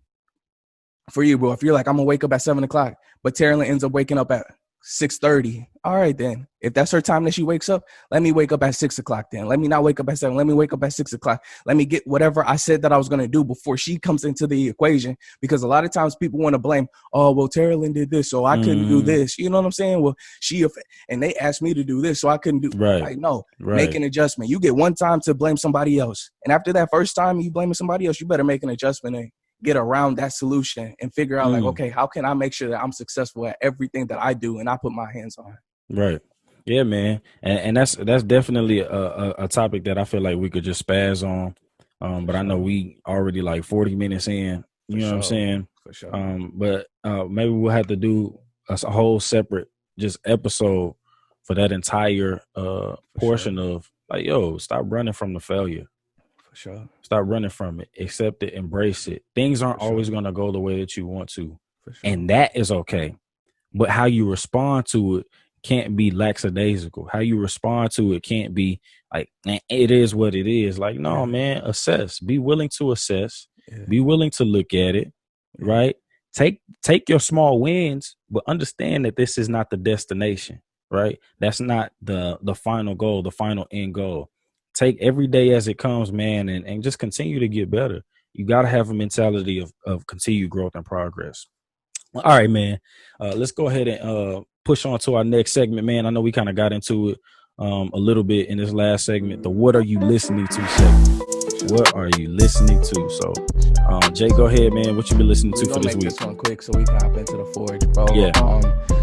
for you, bro, if you're like, I'm going to wake up at 7 o'clock, but Terilyn ends up waking up at 6:30. All right, then. If that's her time that she wakes up, let me wake up at 6 o'clock then. Let me not wake up at 7. Let me wake up at 6 o'clock. Let me get whatever I said that I was going to do before she comes into the equation. Because a lot of times people want to blame, oh, well, Terilyn did this, so I couldn't do this. You know what I'm saying? Well, and they asked me to do this, so I couldn't do. Like, no, make an adjustment. You get one time to blame somebody else. And after that first time you blaming somebody else, you better make an adjustment and get around that solution and figure out like, okay, how can I make sure that I'm successful at everything that I do and I put my hands on? Right. Yeah, man. And that's definitely a topic that I feel like we could just spaz on. But I know we already like 40 minutes in, you know what I'm saying? For sure. But maybe we'll have to do a whole separate just episode for that entire portion of like, yo, stop running from the failure. Sure. Stop running from it. Accept it. Embrace it. Things aren't always going to go the way that you want to. For sure. And that is okay. But how you respond to it can't be lackadaisical. How you respond to it can't be like, it is what it is. Like, no, man, assess. Be willing to assess. Yeah. Be willing to look at it, right? Take your small wins, but understand that this is not the destination, right? That's not the final goal, the final end goal. Take every day as it comes, man, and just continue to get better. You got to have a mentality of continued growth and progress. All right, man. Let's go ahead and push on to our next segment, man. I know we kind of got into it a little bit in this last segment, the What Are You Listening To segment. What are you listening to? So, Jay, go ahead, man. What you been listening to for this week? This one quick so we can hop into the Forge, bro. Yeah.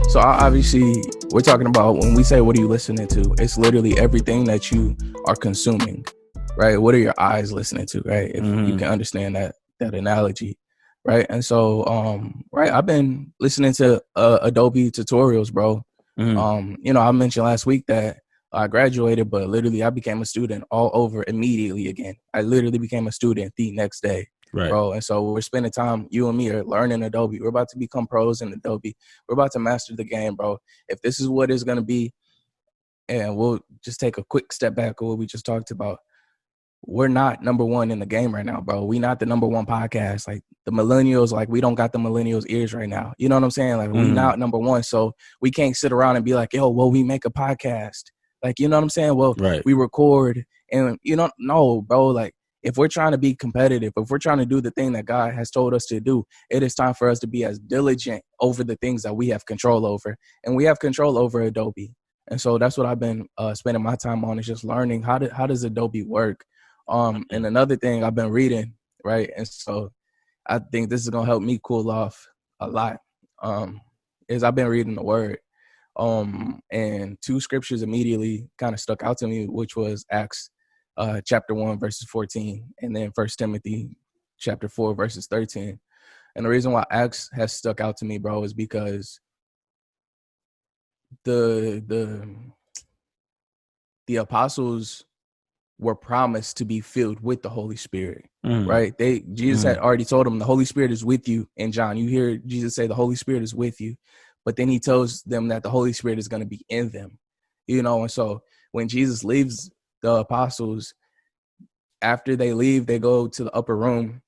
So obviously we're talking about when we say what are you listening to, it's literally everything that you are consuming, right? What are your eyes listening to, right? If you can understand that analogy, right? And so, I've been listening to Adobe tutorials, bro. You know, I mentioned last week that I graduated, but literally I became a student all over immediately again. I literally became a student the next day. Right. Bro. And so we're spending time, you and me are learning Adobe. We're about to become pros in Adobe. We're about to master the game, bro. If this is what it's going to be, and we'll just take a quick step back of what we just talked about. We're not number one in the game right now, bro. We not the number one podcast. Like the millennials, like we don't got the millennials ears right now. You know what I'm saying? Like we not number one. So we can't sit around and be like, yo, well, we make a podcast. Like, you know what I'm saying? Well, Right. we record and no, bro, like if we're trying to be competitive, if we're trying to do the thing that God has told us to do, it is time for us to be as diligent over the things that we have control over. And we have control over Adobe. And so that's what I've been spending my time on, is just learning how does Adobe work. And another thing I've been reading, right? And so I think this is going to help me cool off a lot, is I've been reading the word. And two scriptures immediately kind of stuck out to me, which was Acts chapter 1, verses 14, and then 1 Timothy chapter 4, verses 13. And the reason why Acts has stuck out to me, bro, is because the apostles were promised to be filled with the Holy Spirit, right? Jesus had already told them the Holy Spirit is with you. In John, you hear Jesus say the Holy Spirit is with you, but then he tells them that the Holy Spirit is going to be in them, and so when Jesus leaves the apostles, after they leave, they go to the upper room,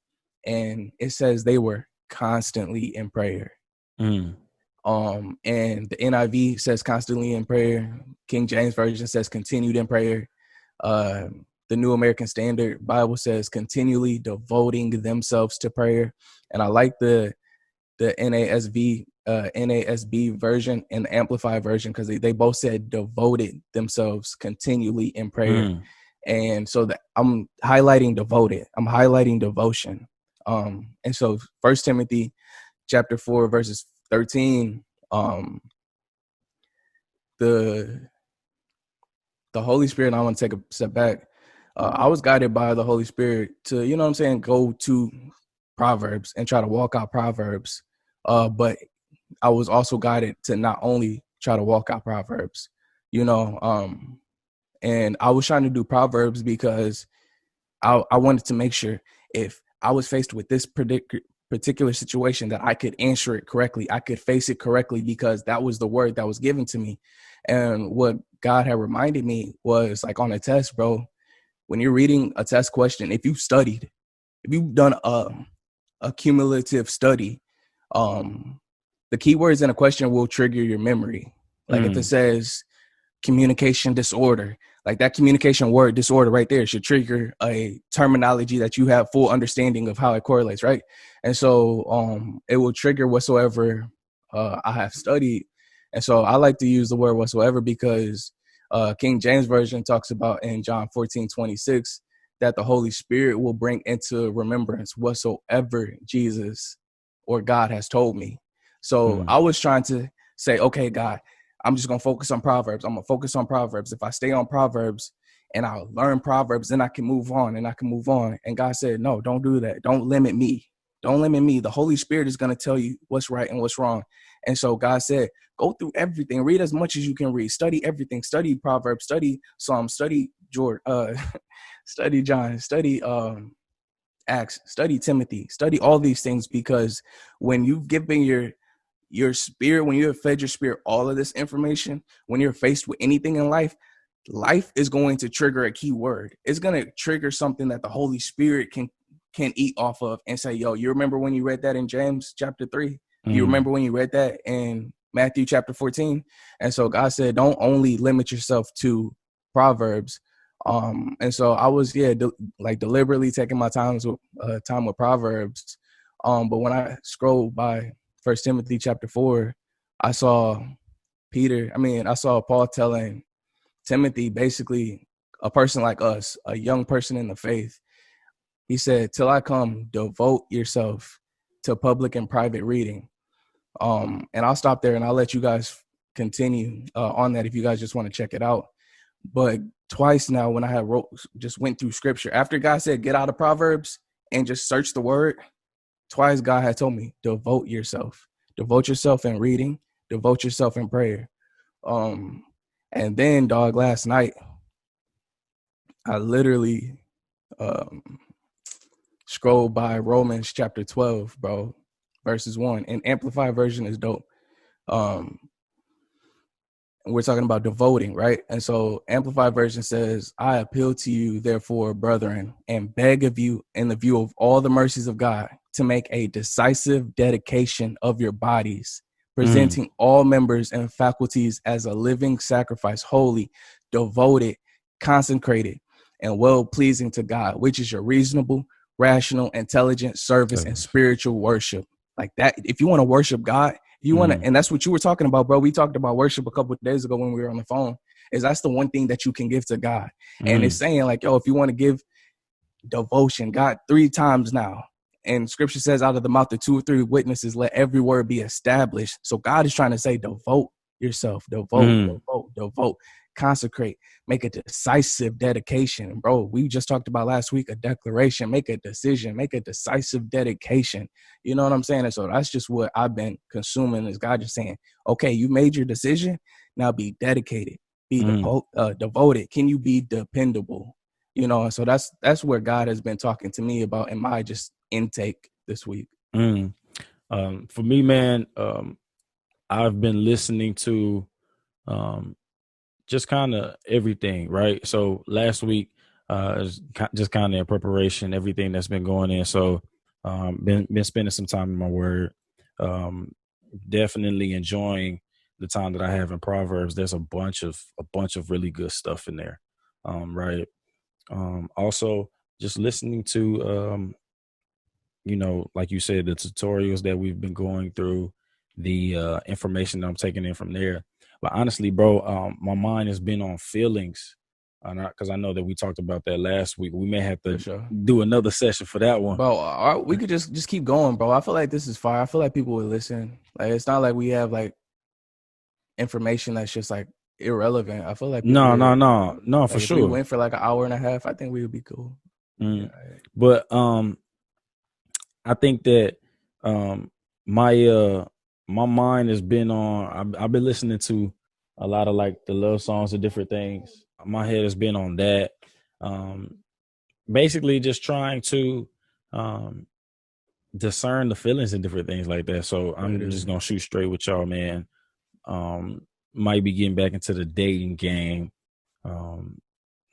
and it says they were constantly in prayer. And the NIV says constantly in prayer. King James Version says continued in prayer. The New American Standard Bible says continually devoting themselves to prayer. And I like the NASB version and the Amplified version, because they both said devoted themselves continually in prayer. And so that I'm highlighting devoted. I'm highlighting devotion. And so 1 Timothy chapter 4, verses 13, the Holy Spirit, I want to take a step back. I was guided by the Holy Spirit to, go to Proverbs and try to walk out Proverbs. But I was also guided to not only try to walk out Proverbs, and I was trying to do Proverbs because I wanted to make sure if I was faced with this particular situation that I could answer it correctly. I could face it correctly, because that was the word that was given to me. And what God had reminded me was, like, on a test, bro, when you're reading a test question, if you've done a cumulative study, the keywords in a question will trigger your memory. Like if it says communication disorder, like that communication word disorder right there should trigger a terminology that you have full understanding of how it correlates, right? And so it will trigger whatsoever I have studied. And so I like to use the word whatsoever because King James Version talks about in John 14:26 that the Holy Spirit will bring into remembrance whatsoever Jesus or God has told me. So I was trying to say, okay, God, I'm just going to focus on Proverbs. I'm going to focus on Proverbs. If I stay on Proverbs and I'll learn Proverbs, then I can move on and I can move on. And God said, no, don't do that. Don't limit me. Don't limit me. The Holy Spirit is going to tell you what's right and what's wrong. And so God said, go through everything. Read as much as you can read. Study everything. Study Proverbs. Study Psalms. Study study John. Study Acts. Study Timothy. Study all these things, because when you've given your spirit, when you have fed your spirit all of this information, when you're faced with anything in life is going to trigger a key word. It's going to trigger something that the Holy Spirit can eat off of and say, yo, you remember when you read that in James chapter 3? You remember when you read that in Matthew chapter 14? And so God said, don't only limit yourself to Proverbs. And so I was, deliberately taking my time with Proverbs. But when I scrolled by 1 Timothy chapter 4, I saw Paul telling Timothy, basically a person like us, a young person in the faith. He said, till I come, devote yourself to public and private reading. And I'll stop there and I'll let you guys continue on that if you guys just want to check it out. But twice now when I had went through scripture, after God said, get out of Proverbs and just search the word, twice God had told me, devote yourself in reading, devote yourself in prayer. And then, last night, I literally scrolled by Romans chapter 12, bro, verses 1. And Amplified version is dope. we're talking about devoting, right? And so Amplified Version says, I appeal to you, therefore, brethren, and beg of you, in the view of all the mercies of God, to make a decisive dedication of your bodies, presenting all members and faculties as a living sacrifice, holy, devoted, consecrated, and well-pleasing to God, which is your reasonable, rational, intelligent service and spiritual worship. Like that, if you want to worship God, you want to, and that's what you were talking about, bro. We talked about worship a couple of days ago when we were on the phone. Is that's the one thing that you can give to God, and it's saying like, yo, if you want to give devotion, God 3 times now, and Scripture says, out of the mouth of 2 or 3 witnesses, let every word be established. So God is trying to say, devote yourself, devote, consecrate, make a decisive dedication, bro. We just talked about last week a declaration, make a decision, make a decisive dedication. You know what I'm saying? And so that's just what I've been consuming, is God just saying, okay, you made your decision, now be dedicated, be devoted. Can you be dependable? You know, and so that's where God has been talking to me about in my just intake this week. For me, man, I've been listening to just kind of everything, right? So last week, is just kind of in preparation, everything that's been going in. So been spending some time in my word. Definitely enjoying the time that I have in Proverbs. There's a bunch of really good stuff in there, right? Also, just listening to, you know, like you said, the tutorials that we've been going through, the information that I'm taking in from there. But honestly, bro, my mind has been on feelings, because I know that we talked about that last week. We may have to do another session for that one. Bro, we could just keep going, bro. I feel like this is fire. I feel like people would listen. Like, it's not like we have like information that's just like irrelevant. I feel like no, like, for if sure. we went for like an hour and a half, I think we would be cool. Yeah. But I think that my mind has been on. I've been listening to a lot of like the love songs and different things. My head has been on that. Basically, just trying to discern the feelings and different things like that. So I'm just gonna shoot straight with y'all, man. Might be getting back into the dating game.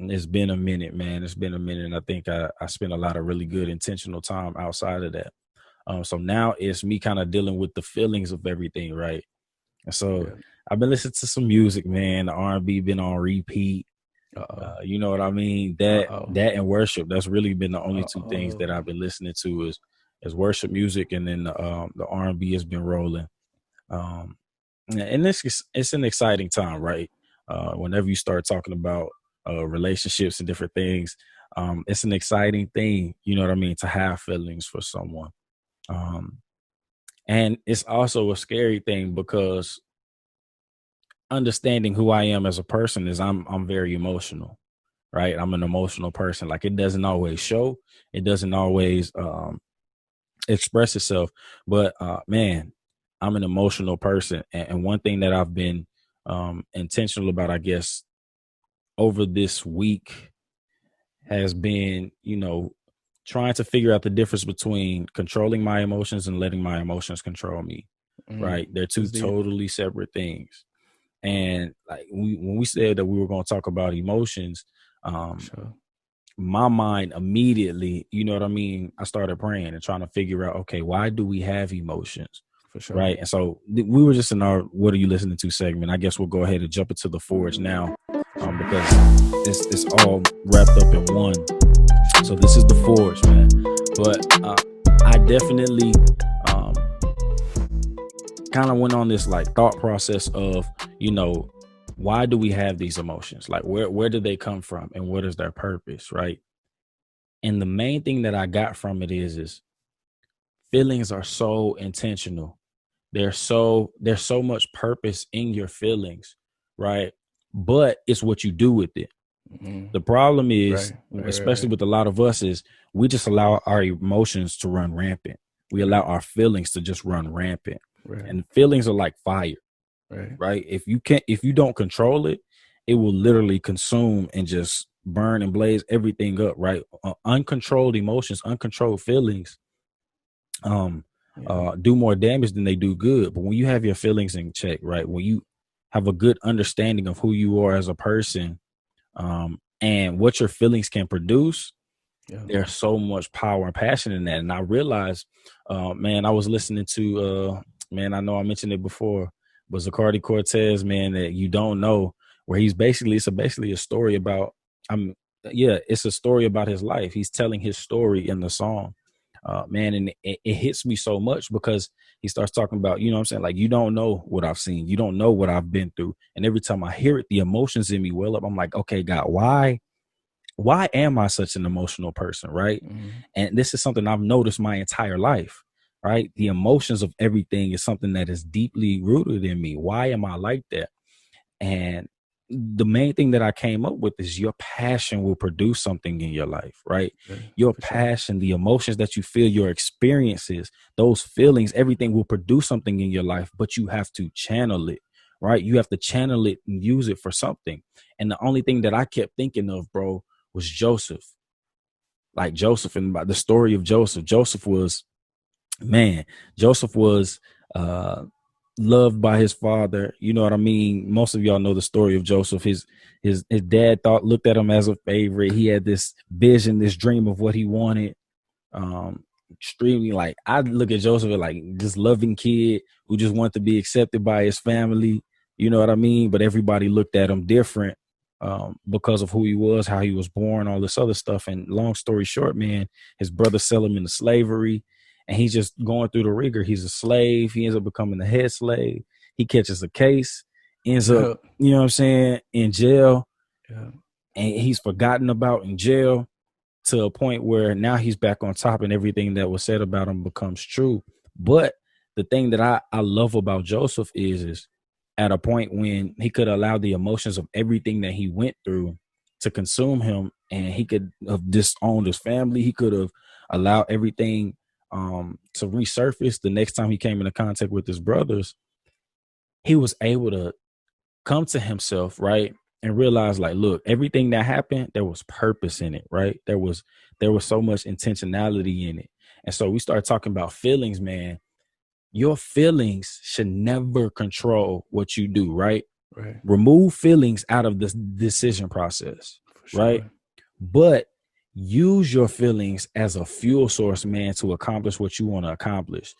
It's been a minute, man. It's been a minute, and I think I spent a lot of really good intentional time outside of that. So now it's me kind of dealing with the feelings of everything, right? And so I've been listening to some music, man. The R&B been on repeat. You know what I mean? That and worship. That's really been the only 2 things that I've been listening to is worship music, and then the R&B has been rolling. And it's an exciting time, right? Whenever you start talking about relationships and different things, it's an exciting thing, you know what I mean, to have feelings for someone. And it's also a scary thing, because understanding who I am as a person is I'm very emotional, right? I'm an emotional person. Like, it doesn't always show, it doesn't always express itself, but man, I'm an emotional person. And one thing that I've been intentional about, I guess, over this week has been, you know, trying to figure out the difference between controlling my emotions and letting my emotions control me, right? They're 2 totally separate things. And like when we said that we were going to talk about emotions, my mind immediately, you know what I mean, I started praying and trying to figure out, okay, why do we have emotions? For sure. Right. And so we were just in our What Are You Listening To segment. I guess we'll go ahead and jump into the Forge now, because it's all wrapped up in one. So this is the Forge, man. But I definitely kind of went on this like thought process of, you know, why do we have these emotions? Like, where do they come from, and what is their purpose, right? And the main thing that I got from it is feelings are so intentional. There's so much purpose in your feelings, right? But it's what you do with it. The problem is, especially with a lot of us, is we just allow our emotions to run rampant. We allow our feelings to just run rampant. And feelings are like fire, right? If you don't control it, it will literally consume and just burn and blaze everything up, right? Uncontrolled emotions, uncontrolled feelings, do more damage than they do good. But when you have your feelings in check, right? When have a good understanding of who you are as a person, and what your feelings can produce, there's so much power and passion in that. And I realized, man, I was listening to, man, I know I mentioned it before, but Zacardi Cortez, man, that you don't know, where it's basically a story about, it's a story about his life. He's telling his story in the song, man, and it hits me so much because he starts talking about, you know what I'm saying? Like, you don't know what I've seen. You don't know what I've been through. And every time I hear it, the emotions in me well up. I'm like, okay, God, why am I such an emotional person, right? Mm-hmm. And this is something I've noticed my entire life, right? The emotions of everything is something that is deeply rooted in me. Why am I like that? And the main thing that I came up with is your passion will produce something in your life, right? Your passion, the emotions that you feel, your experiences, those feelings, everything will produce something in your life, but you have to channel it, right? You have to channel it and use it for something. And the only thing that I kept thinking of, bro, was Joseph. Like Joseph, and the story of Joseph. Joseph was loved by his father. You know what I mean? Most of y'all know the story of Joseph. His dad looked at him as a favorite. He had this vision, this dream of what he wanted. Extremely, like, I look at Joseph as like this loving kid who just wanted to be accepted by his family. You know what I mean? But everybody looked at him different, because of who he was, how he was born, all this other stuff. And long story short, man, his brother sell him into slavery, and he's just going through the rigor. He's a slave. He ends up becoming the head slave. He catches a case, ends up, you know what I'm saying, in jail, and he's forgotten about in jail, to a point where now he's back on top and everything that was said about him becomes true. But the thing that I love about Joseph is at a point when he could allow the emotions of everything that he went through to consume him, and he could have disowned his family. He could have allowed everything to resurface the next time he came into contact with his brothers. He was able to come to himself, right? And realize, like, look, everything that happened, there was purpose in it, right? There was so much intentionality in it. And so we started talking about feelings, man. Your feelings should never control what you do, right? Remove feelings out of the decision process, right? But use your feelings as a fuel source, man, to accomplish what you want to accomplish.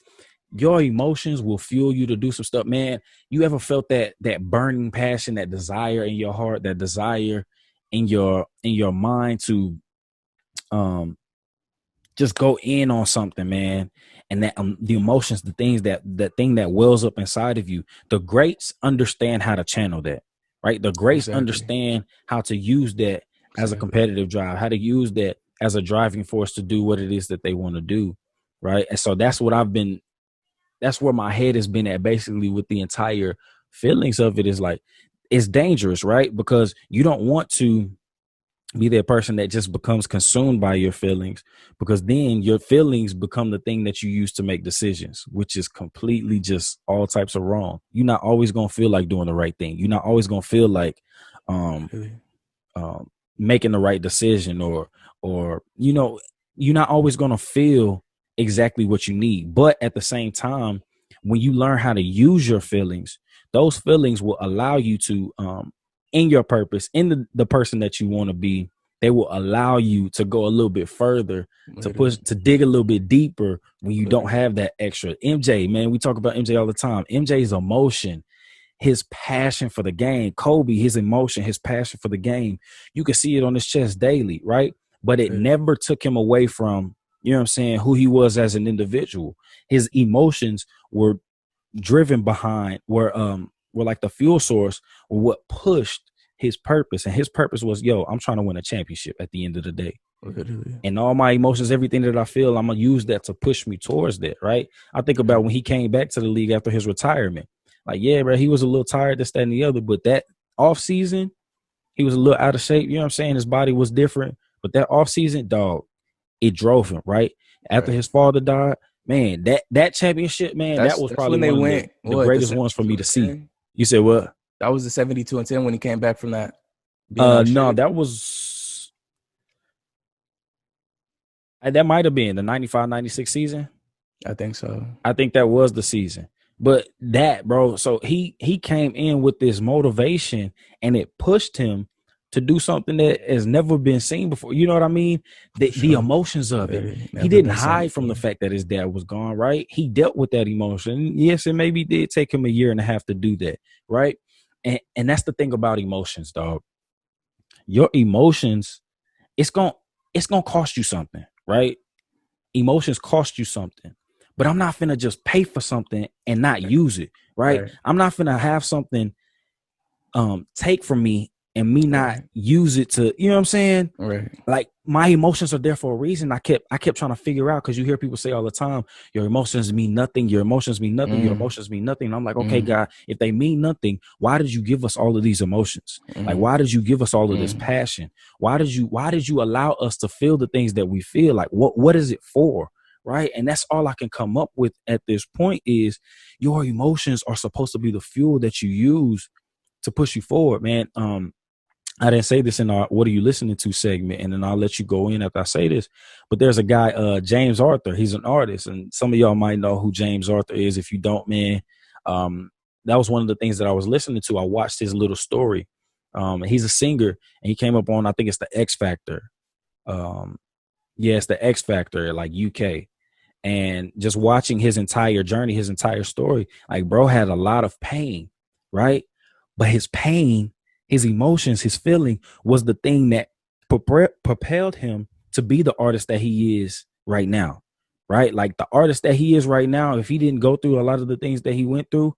Your emotions will fuel you to do some stuff, man. You ever felt that burning passion, that desire in your heart, that desire in your mind to just go in on something, man? And that the emotions, the thing that wells up inside of you, the greats understand how to channel that, right? The greats understand how to use that as a competitive drive, how to use that as a driving force to do what it is that they want to do, right? And so that's where my head has been at, basically, with the entire feelings of it. Is like, it's dangerous, right? Because you don't want to be that person that just becomes consumed by your feelings, because then your feelings become the thing that you use to make decisions, which is completely just all types of wrong. You're not always going to feel like doing the right thing. You're not always going to feel like making the right decision, or, you know, you're not always going to feel exactly what you need. But at the same time, when you learn how to use your feelings, those feelings will allow you to, in your purpose, in the person that you want to be, they will allow you to go a little bit further, to dig a little bit deeper when you don't have that extra. MJ, man, we talk about MJ all the time. MJ's emotion, his passion for the game. Kobe, his emotion, his passion for the game. You can see it on his chest daily, right? But it never took him away from, you know what I'm saying, who he was as an individual. His emotions were driven behind, were like the fuel source, or what pushed his purpose. And his purpose was, yo, I'm trying to win a championship at the end of the day. And all my emotions, everything that I feel, I'm gonna use that to push me towards that, right? I think about when he came back to the league after his retirement. Like, yeah, bro, he was a little tired, this, that, and the other, but that off season, he was a little out of shape. You know what I'm saying? His body was different, but that off season, dog, it drove him, right? After his father died, man, that championship, man, that was probably when they went the greatest ones for me to see. You said what? That was the 72-10 when he came back from that. No, that was, that might have been the 95-96 season. I think so. I think that was the season. But that, bro, so he came in with this motivation, and it pushed him to do something that has never been seen before. You know what I mean? The Sure. emotions of it. Yeah, He never didn't been seen hide from the before. fact that his dad was gone, right? He dealt with that emotion. Yes, it maybe did take him a year and a half to do that, right? And that's the thing about emotions, dog. Your emotions, it's gonna cost you something, right? Emotions cost you something. But I'm not finna just pay for something and not use it, right? Right. I'm not finna have something take from me and me not Right. use it to, you know what I'm saying? Right. Like, my emotions are there for a reason. I kept trying to figure out, because you hear people say all the time, your emotions mean nothing, your emotions mean nothing, your emotions mean nothing. And I'm like, okay, God, if they mean nothing, why did you give us all of these emotions? Like, why did you give us all of this passion? Why did you allow us to feel the things that we feel? Like, what is it for? Right. And that's all I can come up with at this point is your emotions are supposed to be the fuel that you use to push you forward, man. I didn't say this in our "What are you listening to" segment, and then I'll let you go in after I say this. But there's a guy, James Arthur. He's an artist, and some of y'all might know who James Arthur is. If you don't, man, that was one of the things that I was listening to. I watched his little story. He's a singer, and he came up on, I think it's the X Factor. Yeah, it's the X Factor, like UK. And just watching his entire journey, his entire story, like, bro had a lot of pain, right? But his pain, his emotions, his feeling was the thing that propelled him to be the artist that he is right now, right? Like, the artist that he is right now, if he didn't go through a lot of the things that he went through,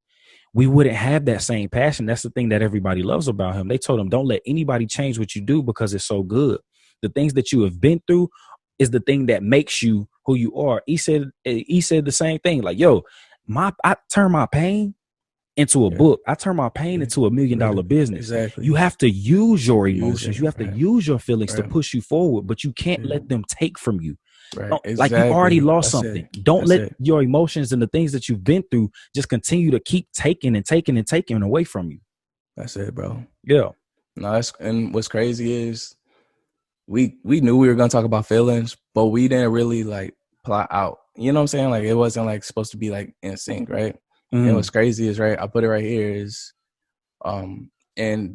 we wouldn't have that same passion. That's the thing that everybody loves about him. They told him, don't let anybody change what you do because it's so good. The things that you have been through is the thing that makes you who you are. He said the same thing. Like, yo, I turn my pain into a book. I turn my pain into $1 million business. Exactly. You have to use your Use emotions. it, You have to right. use your feelings to Right. push you forward, but you can't Yeah. let them take from you. Right. Like, Exactly. you already lost That's something. it. Don't That's let it. your emotions and the things that you've been through just continue to keep taking and taking and taking away from you. That's it, bro. Yeah. No, and what's crazy is we knew we were gonna talk about feelings, but we didn't really like plot out. You know what I'm saying? Like, it wasn't like supposed to be like in sync, right? And what's crazy is, right, I put it right here, is and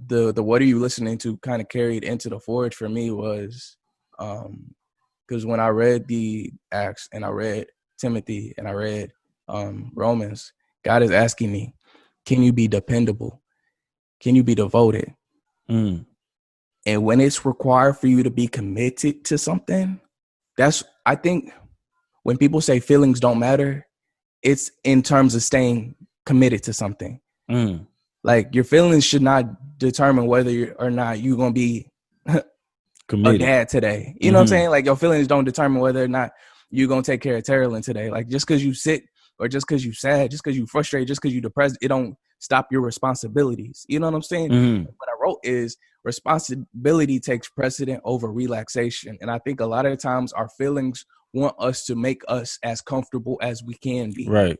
the "What are you listening to" kind of carried into the Forge for me was because when I read the Acts and I read Timothy and I read Romans, God is asking me, can you be dependable? Can you be devoted? And when it's required for you to be committed to something, I think when people say feelings don't matter, it's in terms of staying committed to something. Like, your feelings should not determine whether or not you're going to be Committed. a dad today. You know what I'm saying? Like, your feelings don't determine whether or not you're going to take care of Terrell today. Like, just because you sick, or just because you sad, just because you frustrated, just because you depressed, it don't stop your responsibilities. You know what I'm saying? What I wrote is responsibility takes precedent over relaxation. And I think a lot of the times our feelings want us to make us as comfortable as we can be. Right.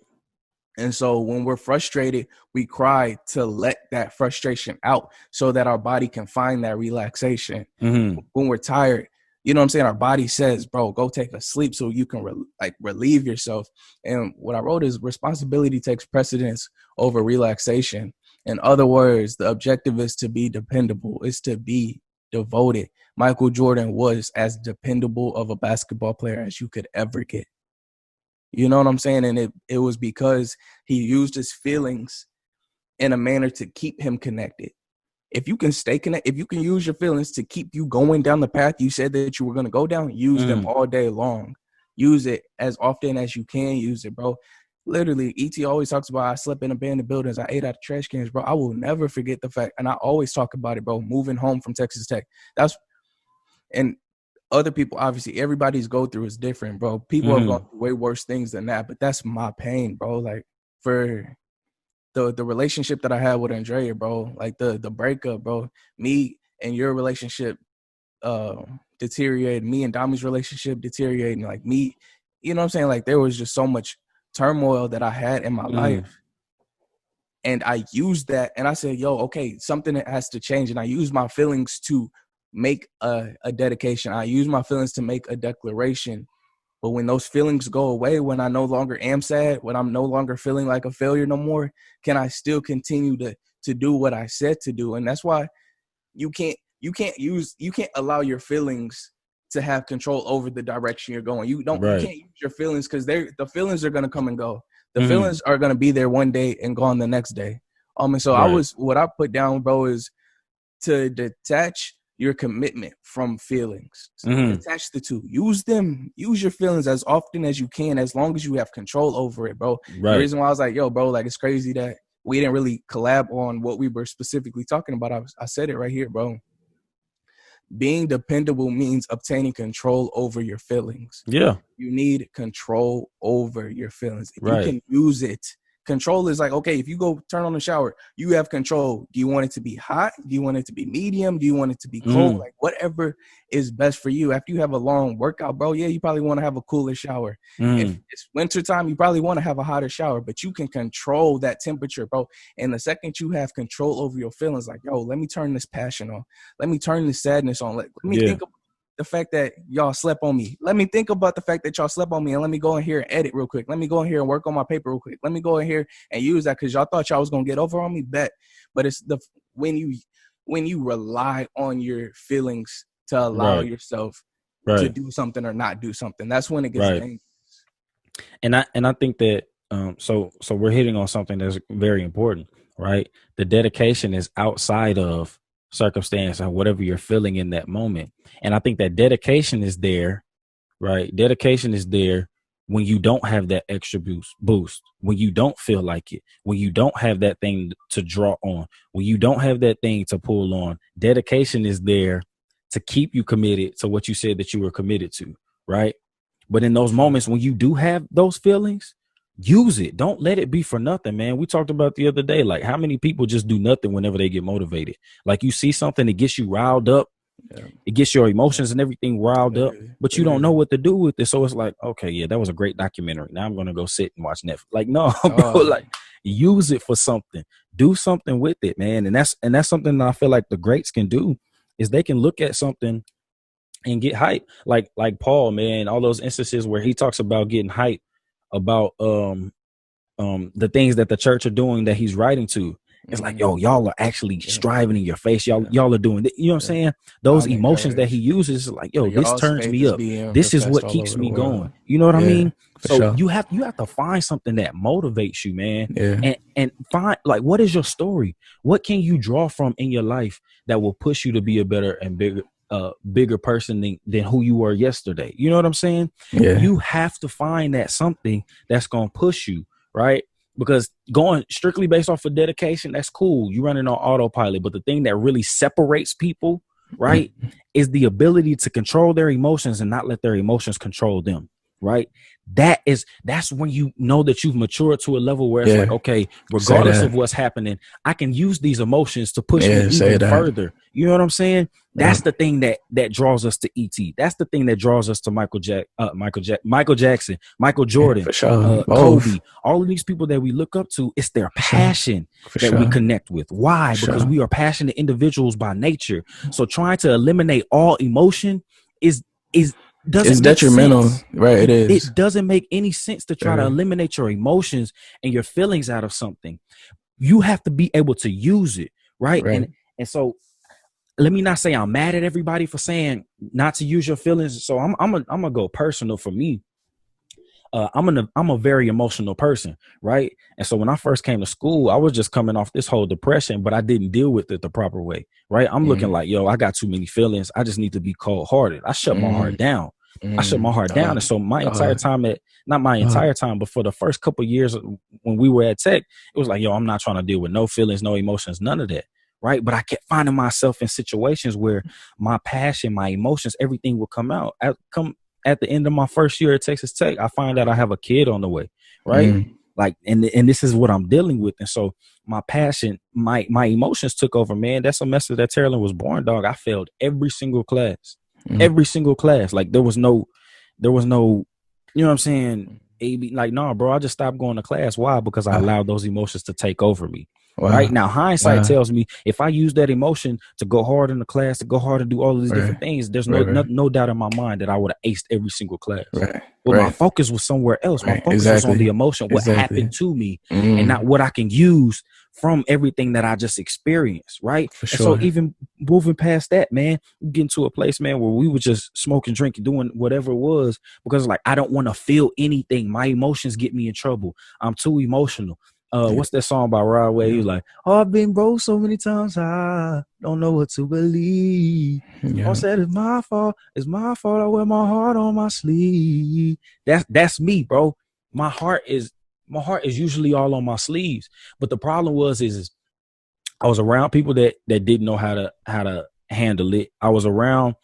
And so when we're frustrated, we cry to let that frustration out so that our body can find that relaxation. When we're tired, you know what I'm saying, our body says, bro, go take a sleep so you can relieve yourself. And what I wrote is responsibility takes precedence over relaxation. In other words, the objective is to be dependable, is to be devoted. Michael Jordan was as dependable of a basketball player as you could ever get. You know what I'm saying? And it was because he used his feelings in a manner to keep him connected. If you can stay connected, if you can use your feelings to keep you going down the path you said that you were going to go down, use them all day long. Use it as often as you can use it, bro. Literally, E.T. always talks about, I slept in abandoned buildings, I ate out of trash cans, bro. I will never forget the fact, and I always talk about it, bro, moving home from Texas Tech. And other people, obviously, everybody's go through is different, bro. People have gone through way worse things than that, but that's my pain, bro. Like, for the relationship that I had with Andrea, bro, like the breakup, bro, me and your relationship deteriorated, me and Dami's relationship deteriorating, like, me, you know what I'm saying? Like, there was just so much turmoil that I had in my life. And I used that, and I said, yo, okay, something has to change. And I used my feelings to make a dedication. I used my feelings to make a declaration But when those feelings go away, when I no longer am sad, when I'm no longer feeling like a failure no more, can I still continue to do what I said to do? And that's why you can't allow your feelings to have control over the direction you're going. You can't use your feelings, because the feelings are gonna come and go. The feelings are gonna be there one day and gone the next day. And so what I put down, bro, is to detach your commitment from feelings. So detach the two. Use your feelings as often as you can, as long as you have control over it, bro. The reason why I was like, yo, bro, like, it's crazy that we didn't really collab on what we were specifically talking about. I said it right here, bro. Being dependable means obtaining control over your feelings. Yeah. You need control over your feelings. If you can use it. Control is like, okay, if you go turn on the shower, you have control. Do you want it to be hot? Do you want it to be medium? Do you want it to be cold? Like, whatever is best for you. After you have a long workout, bro, yeah, you probably want to have a cooler shower. If it's wintertime, you probably want to have a hotter shower, but you can control that temperature, bro. And the second you have control over your feelings, like, yo, let me turn this passion on. Let me turn this sadness on. Let me think about the fact that y'all slept on me. Let me think about the fact that y'all slept on me, and let me go in here and edit real quick. Let me go in here and work on my paper real quick. Let me go in here and use that because y'all thought y'all was gonna get over on me. Bet, but it's when you rely on your feelings to allow yourself to do something or not do something. That's when it gets dangerous. And I think that so we're hitting on something that's very important, right? The dedication is outside of circumstance and whatever you're feeling in that moment. And I think that dedication is there, right? Dedication is there when you don't have that extra boost, when you don't feel like it, when you don't have that thing to draw on, when you don't have that thing to pull on. Dedication is there to keep you committed to what you said that you were committed to, right? But in those moments when you do have those feelings, use it. Don't let it be for nothing, man. We talked about the other day, like, how many people just do nothing whenever they get motivated? Like, you see something that gets you riled up. It gets your emotions and everything riled up, but you don't know what to do with it. So it's like, okay, yeah, that was a great documentary. Now I'm going to go sit and watch Netflix. Like, no, bro, like, use it for something. Do something with it, man. And that's something that I feel like the greats can do, is they can look at something and get hype. Like Paul, man, all those instances where he talks about getting hype about the things that the church are doing that he's writing to. It's like, yo, y'all are actually striving in your face. Y'all are doing it. You know what I'm saying? Those emotions that he uses is like, yo, this turns me up. This is what keeps me going. You know what I mean? So you have to find something that motivates you, man. And find, like, what is your story? What can you draw from in your life that will push you to be a better and bigger person than who you were yesterday? You know what I'm saying? You have to find that something that's gonna push you, right? Because going strictly based off of dedication, that's cool. You running on autopilot, but the thing that really separates people, right, is the ability to control their emotions and not let their emotions control them, right? That's when you know that you've matured to a level where it's like, okay, regardless of what's happening, I can use these emotions to push me even further. You know what I'm saying? That's the thing that draws us to E.T. That's the thing that draws us to Michael Jackson, Michael Jordan, Kobe. All of these people that we look up to, it's their passion that we connect with. Why? Because we are passionate individuals by nature. So trying to eliminate all emotion it's detrimental, right? It is. It doesn't make any sense to try to eliminate your emotions and your feelings out of something. You have to be able to use it, right? And so let me not say I'm mad at everybody for saying not to use your feelings. So I'm gonna go personal for me. I'm a very emotional person, right? And so when I first came to school, I was just coming off this whole depression, but I didn't deal with it the proper way, right? I'm looking like, yo, I got too many feelings. I just need to be cold-hearted. I shut my heart down. I shut my heart down. And so my entire time not my entire time, but for the first couple of years when we were at Tech, it was like, yo, I'm not trying to deal with no feelings, no emotions, none of that. Right. But I kept finding myself in situations where my passion, my emotions, everything would come out. At the end of my first year at Texas Tech, I find out I have a kid on the way. Right. Like, and this is what I'm dealing with. And so my passion, my emotions took over, man. That's a semester that Terrell was born, dog. I failed every single class, Like there was no, you know what I'm saying? Like, no, bro, I just stopped going to class. Why? Because I allowed those emotions to take over me. Wow. Right now, hindsight Wow. tells me if I use that emotion to go hard in the class, to go hard and do all of these different things, there's no doubt in my mind that I would have aced every single class. Right. But my focus was somewhere else. My focus was on the emotion, what happened to me, and not what I can use from everything that I just experienced, right? For And sure. so even moving past that, man, getting to a place, man, where we were just smoking, drinking, doing whatever it was, because like I don't want to feel anything. My emotions get me in trouble. I'm too emotional. What's that song by Rod Wave? He was like, "Oh, I've been broke so many times, I don't know what to believe. I said it's my fault. It's my fault. I wear my heart on my sleeve." That's me, bro. My heart is usually all on my sleeves. But the problem is I was around people that didn't know how to handle it. I was around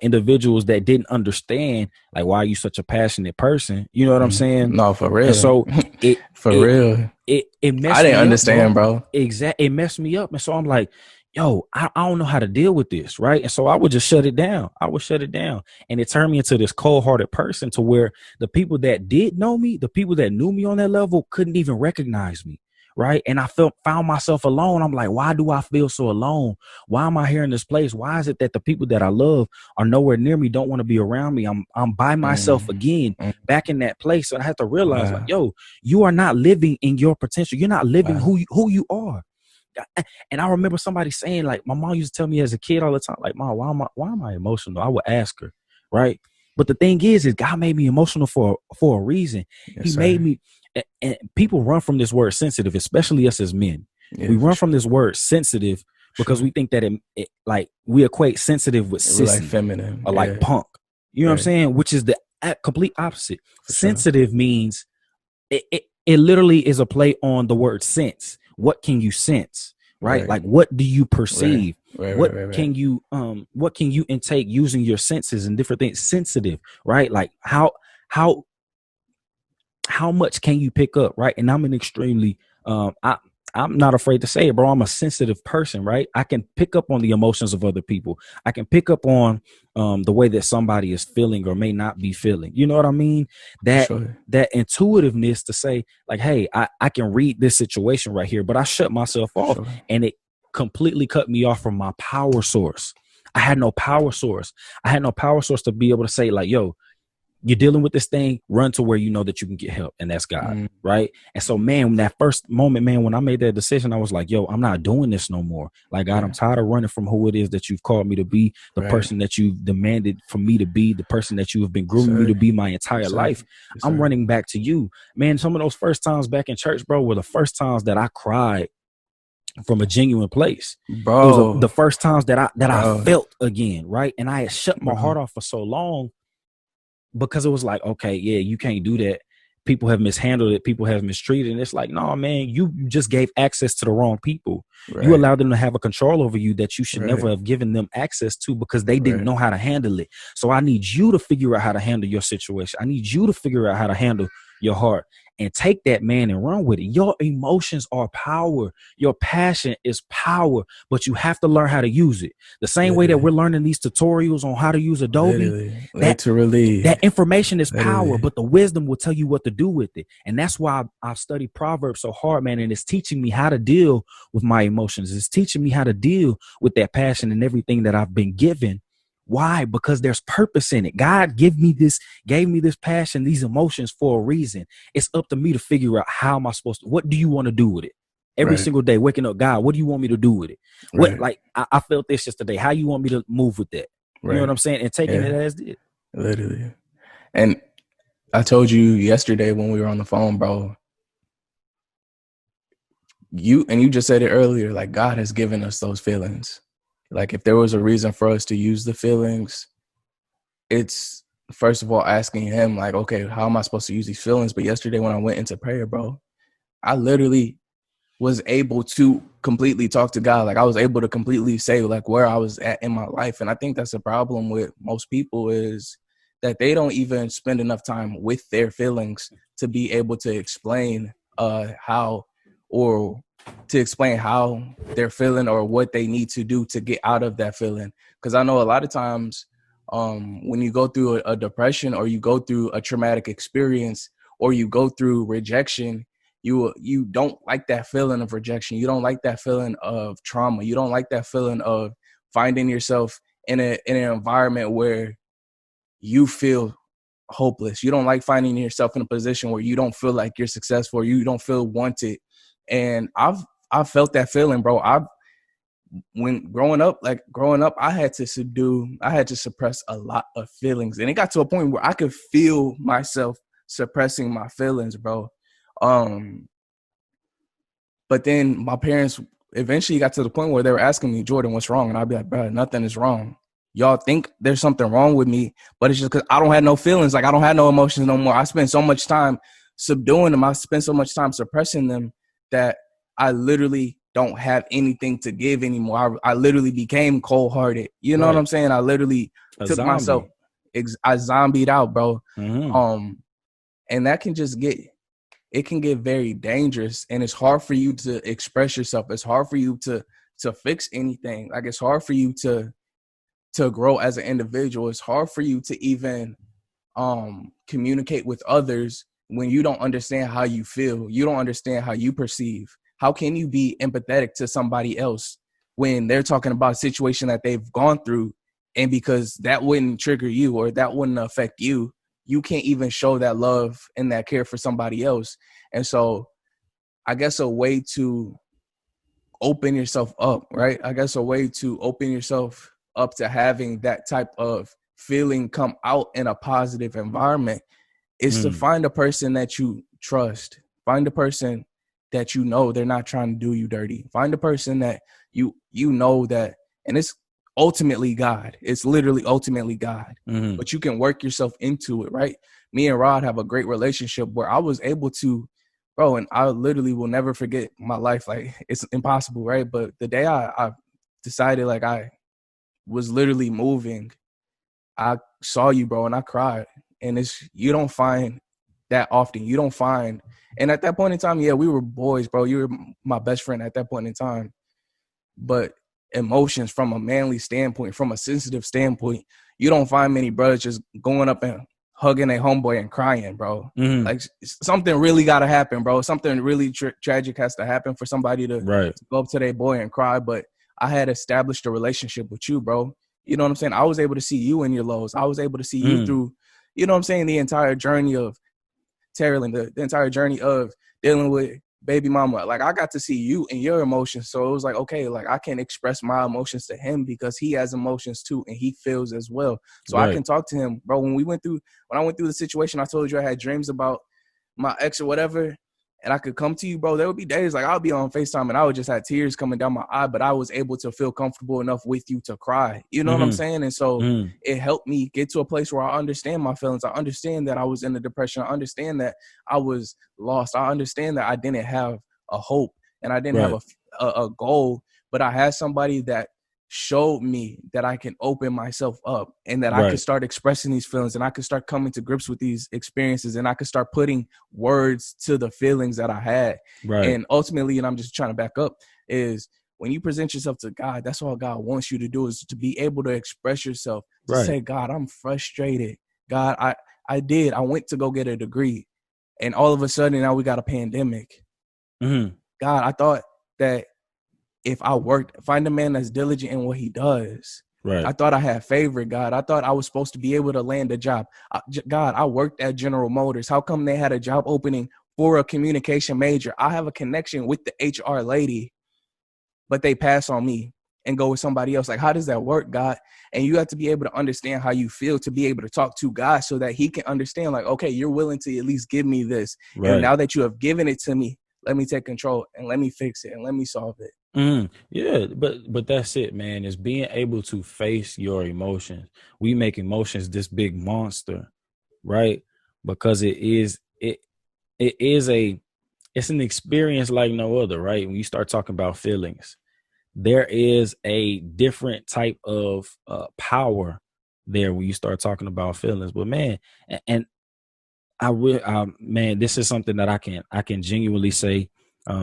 individuals that didn't understand, like, why are you such a passionate person? You know what I'm saying? No, for real. And so it real. It messed I didn't me understand, up, bro. Exactly. It messed me up. And so I'm like, yo, I don't know how to deal with this, right? And so I would just shut it down. And it turned me into this cold-hearted person to where the people that did know me, the people that knew me on that level couldn't even recognize me, right? And I found myself alone. I'm like, why do I feel so alone? Why am I here in this place? Why is it that the people that I love are nowhere near me, don't want to be around me? I'm by myself again, back in that place. So I had to realize, like, yo, you are not living in your potential. You're not living who you are. And I remember somebody saying, like, my mom used to tell me as a kid all the time, like, Mom, why am I emotional? I would ask her, right? But the thing is God made me emotional for a reason. He made me, and people run from this word sensitive, especially us as men. We run from this word sensitive because we think that it like we equate sensitive with sissy, like feminine or like punk. You know what I'm saying? Which is the complete opposite. Sensitive means it literally is a play on the word sense. What can you sense? Right? Like, what do you perceive? What can you intake using your senses and different things? Sensitive, right? Like how much can you pick up, right? And I'm an extremely I'm not afraid to say it, bro. I'm a sensitive person, right? I can pick up on the emotions of other people. I can pick up on the way that somebody is feeling or may not be feeling. You know what I mean? That intuitiveness to say, like, hey, I can read this situation right here, but I shut myself off, and it completely cut me off from my power source. I had no power source. To be able to say, like, yo, you're dealing with this thing, run to where you know that you can get help, and that's God, right? And so, man, that first moment, man, when I made that decision, I was like, yo, I'm not doing this no more. Like, God, I'm tired of running from who it is that you've called me to be, the person that you've demanded for me to be, the person that you have been grooming me to be my entire life. I'm running back to you. Man, some of those first times back in church, bro, were the first times that I cried from a genuine place, bro. It was the first times that I felt again, right? And I had shut my heart off for so long, because it was like, okay, yeah, you can't do that. People have mishandled it. People have mistreated. And it's like, no, man, you just gave access to the wrong people. You allowed them to have a control over you that you should never have given them access to, because they didn't know how to handle it. So I need you to figure out how to handle your situation. I need you to figure out how to handle your heart, and take that, man, and run with it. Your emotions are power. Your passion is power, but you have to learn how to use it. The same way that we're learning these tutorials on how to use Adobe, that information is power, but the wisdom will tell you what to do with it. And that's why I've studied Proverbs so hard, man. And it's teaching me how to deal with my emotions. It's teaching me how to deal with that passion and everything that I've been given. Why? Because there's purpose in it. God gave me this passion, these emotions for a reason. It's up to me to figure out how am I supposed to, what do you want to do with it? Every single day, waking up, God, what do you want me to do with it? What, like, I felt this yesterday. How you want me to move with that? You know what I'm saying? And taking it as it. Literally. And I told you yesterday when we were on the phone, bro, you just said it earlier, like, God has given us those feelings. Like, if there was a reason for us to use the feelings, it's first of all asking him, like, okay, how am I supposed to use these feelings? But yesterday when I went into prayer, bro, I literally was able to completely talk to God. Like, I was able to completely say, like, where I was at in my life. And I think that's a problem with most people, is that they don't even spend enough time with their feelings to be able to explain how they're feeling or what they need to do to get out of that feeling. Because I know a lot of times when you go through a depression, or you go through a traumatic experience, or you go through rejection, you don't like that feeling of rejection. You don't like that feeling of trauma. You don't like that feeling of finding yourself in an environment where you feel hopeless. You don't like finding yourself in a position where you don't feel like you're successful, or you don't feel wanted. And I've felt that feeling, bro. When growing up, I had to suppress a lot of feelings. And it got to a point where I could feel myself suppressing my feelings, bro. But then my parents eventually got to the point where they were asking me, Jordan, what's wrong? And I'd be like, bro, nothing is wrong. Y'all think there's something wrong with me, but it's just because I don't have no feelings. Like, I don't have no emotions no more. I spent so much time subduing them. I spent so much time suppressing them that I literally don't have anything to give anymore. I literally became cold-hearted. You know what I'm saying? I literally took myself, I zombied out, bro. And that can just it can get very dangerous, and it's hard for you to express yourself. It's hard for you to fix anything. Like, it's hard for you to grow as an individual. It's hard for you to even communicate with others when you don't understand how you feel. You don't understand how you perceive. How can you be empathetic to somebody else when they're talking about a situation that they've gone through, and because that wouldn't trigger you or that wouldn't affect you, you can't even show that love and that care for somebody else. And so I guess a way to open yourself up, right? I guess a way to open yourself up to having that type of feeling come out in a positive environment is to find a person that you trust. Find a person that you know they're not trying to do you dirty. Find a person that you know that, and it's ultimately God. It's literally ultimately God. But you can work yourself into it, right? Me and Rod have a great relationship where I was able to, bro, and I literally will never forget my life. Like, it's impossible, right? But the day I decided, like, I was literally moving, I saw you, bro, and I cried. And you don't find that often. You don't find, and at that point in time, yeah, we were boys, bro. You were my best friend at that point in time. But emotions from a manly standpoint, from a sensitive standpoint, you don't find many brothers just going up and hugging a homeboy and crying, bro. Like, something really got to happen, bro. Something really tragic has to happen for somebody to go up to their boy and cry. But I had established a relationship with you, bro. You know what I'm saying? I was able to see you in your lows. I was able to see you through, you know what I'm saying, the entire journey of Terrell, the entire journey of dealing with baby mama. Like, I got to see you and your emotions. So it was like, okay, like, I can express my emotions to him because he has emotions too, and he feels as well. So I can talk to him, bro. When I went through the situation, I told you I had dreams about my ex or whatever, and I could come to you, bro. There would be days like I'll be on FaceTime and I would just have tears coming down my eye, but I was able to feel comfortable enough with you to cry. You know what I'm saying? And so it helped me get to a place where I understand my feelings. I understand that I was in a depression. I understand that I was lost. I understand that I didn't have a hope and I didn't have a goal, but I had somebody that showed me that I can open myself up and that I could start expressing these feelings, and I could start coming to grips with these experiences, and I could start putting words to the feelings that I had. And ultimately, and I'm just trying to back up, is when you present yourself to God, that's all God wants you to do, is to be able to express yourself, to say, God, I'm frustrated. God, I went to go get a degree, and all of a sudden now we got a pandemic. God, I thought that if I find a man that's diligent in what he does. I thought I had favor, God. I thought I was supposed to be able to land a job. God, I worked at General Motors. How come they had a job opening for a communication major? I have a connection with the HR lady, but they pass on me and go with somebody else. Like, how does that work, God? And you have to be able to understand how you feel to be able to talk to God so that he can understand, like, okay, you're willing to at least give me this. And now that you have given it to me, let me take control and let me fix it and let me solve it. Yeah, but that's it, man. Is being able to face your emotions. We make emotions this big monster, right? Because it's an experience like no other, right? When you start talking about feelings, there is a different type of power there when you start talking about feelings. But man, and I really, man, this is something that I can genuinely say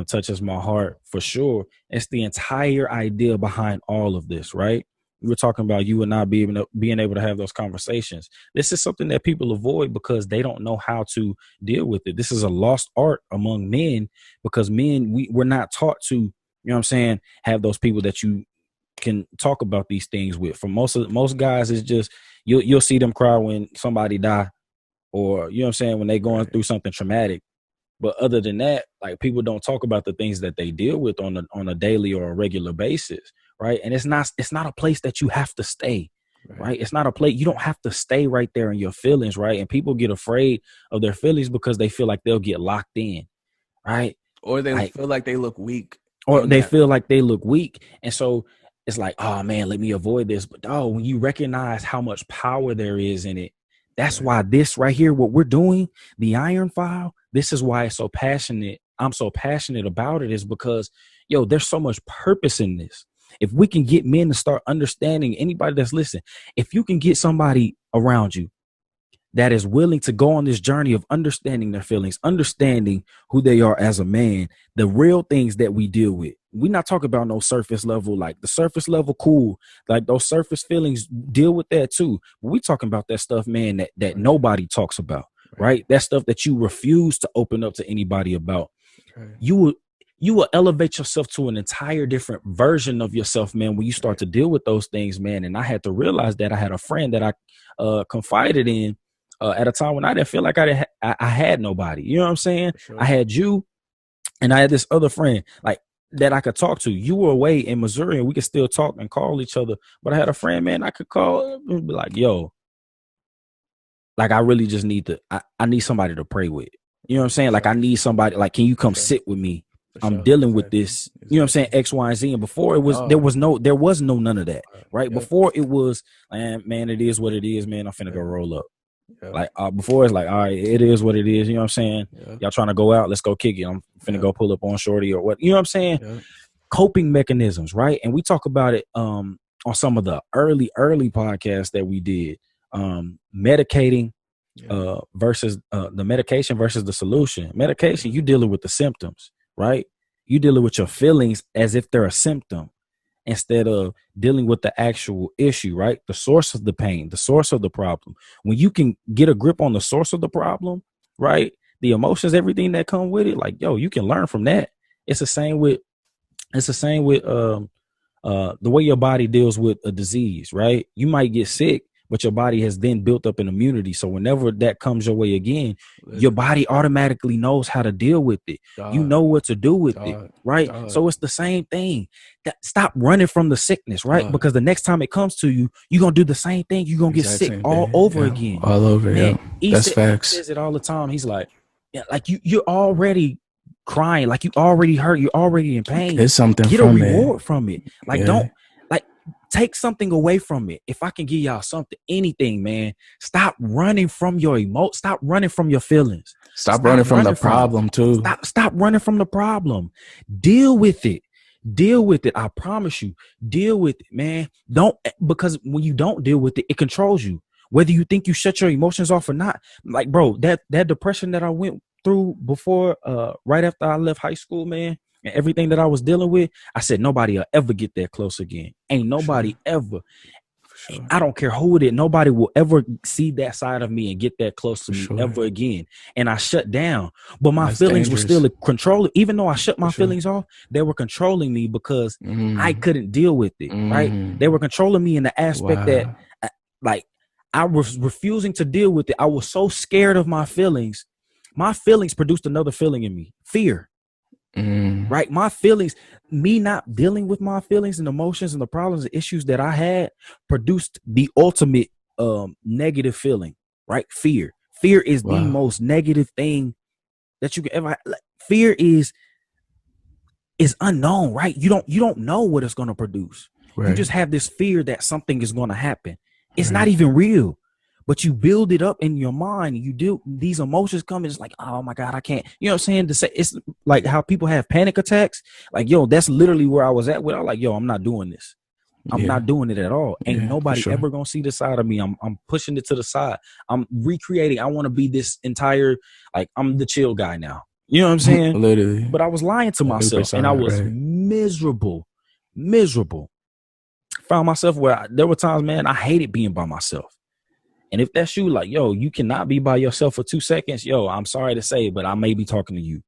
touches my heart for sure. It's the entire idea behind all of this, right? We're talking about you and I being able to have those conversations. This is something that people avoid because they don't know how to deal with it. This is a lost art among men because men, we're not taught to, you know what I'm saying, have those people that you can talk about these things with. For most guys, it's just you'll see them cry when somebody die, or you know what I'm saying, when they're going through something traumatic. But other than that, like, people don't talk about the things that they deal with on a daily or a regular basis, right? And it's not a place that you have to stay, right? It's not a place, you don't have to stay right there in your feelings, right? And people get afraid of their feelings because they feel like they'll get locked in, right? Or they feel like they look weak. Or they feel like they look weak. And so it's like, oh man, let me avoid this. But when you recognize how much power there is in it, that's why this right here, what we're doing, the Iron File, this is why it's so passionate. I'm so passionate about it, is because, there's so much purpose in this. If we can get men to start understanding, anybody that's listening, if you can get somebody around you that is willing to go on this journey of understanding their feelings, understanding who they are as a man, the real things that we deal with. We're not talking about no surface level, like the surface level, cool. Like those surface feelings, deal with that too. But we talking about that stuff, man, that nobody talks about, right? That stuff that you refuse to open up to anybody about. You will elevate yourself to an entire different version of yourself, man, when you start to deal with those things, man. And I had to realize that I had a friend that I confided in at a time when I didn't feel like I had nobody. You know what I'm saying? Sure. I had you, and I had this other friend like that I could talk to. You were away in Missouri, and we could still talk and call each other. But I had a friend, man, I could call and be like, yo, like, I really just need I need somebody to pray with. You know what I'm saying? Like, I need somebody, like, can you come sit with me? I'm dealing with this, you know what I'm saying, X, Y, and Z. And before it was, there was no none of that, right? Before it was, man, it is what it is, man. I'm finna go roll up. Like, before it's like, all right, it is what it is. You know what I'm saying? Y'all trying to go out, let's go kick it. I'm finna go pull up on shorty or what, you know what I'm saying? Coping mechanisms, right? And we talk about it on some of the early podcasts that we did, medicating versus the medication versus the solution. Medication, you dealing with the symptoms, right? You dealing with your feelings as if they're a symptom instead of dealing with the actual issue, right? The source of the pain, the source of the problem. When you can get a grip on the source of the problem, right? The emotions, everything that come with it, like, you can learn from that. It's the same with the way your body deals with a disease, right? You might get sick, but your body has then built up an immunity. So whenever that comes your way again, your body automatically knows how to deal with it. You know what to do with it, right? So it's the same thing. Stop running from the sickness, right? Because the next time it comes to you, you're going to do the same thing. You're going to get sick all over again. All over, man. That's facts. He says it all the time. He's like, like you're already crying, like you already hurt, you're already in pain. There's something Get from a reward from it. Like, don't. Take something away from it. If I can give y'all something, anything, man, stop running from your Stop running from your feelings. Stop running from the problem too. Stop running from the problem. Deal with it. Deal with it. I promise you. Deal with it, man. Because when you don't deal with it, it controls you. Whether you think you shut your emotions off or not. Like, bro, that depression that I went through before, right after I left high school, man, and everything that I was dealing with, I said, nobody will ever get that close again. Ain't nobody ever. I don't care who it is. Nobody will ever see that side of me and get that close to me ever again. And I shut down. But my feelings were still controlling. Even though I shut my feelings off, they were controlling me because I couldn't deal with it, right? They were controlling me in the aspect that, like, I was refusing to deal with it. I was so scared of my feelings. My feelings produced another feeling in me, fear. Right, my feelings, me not dealing with my feelings and emotions and the problems and issues that I had produced the ultimate negative feeling, right? Fear is the most negative thing that you can ever. Fear is unknown, right? You don't know what it's going to produce. You just have this fear that something is going to happen. It's not even real. But you build it up in your mind. You do, these emotions come, and it's like, oh my God, I can't. You know what I'm saying? It's like how people have panic attacks. Like, that's literally where I was at with. I'm like, I'm not doing this. I'm not doing it at all. Ain't nobody ever gonna see the side of me. I'm pushing it to the side. I'm recreating. I want to be this entire, like, I'm the chill guy now. You know what I'm saying? Literally. But I was lying to myself, and I was miserable. found myself where there were times, man, I hated being by myself. And if that's you, like, yo, you cannot be by yourself for 2 seconds. Yo, I'm sorry to say, but I may be talking to you.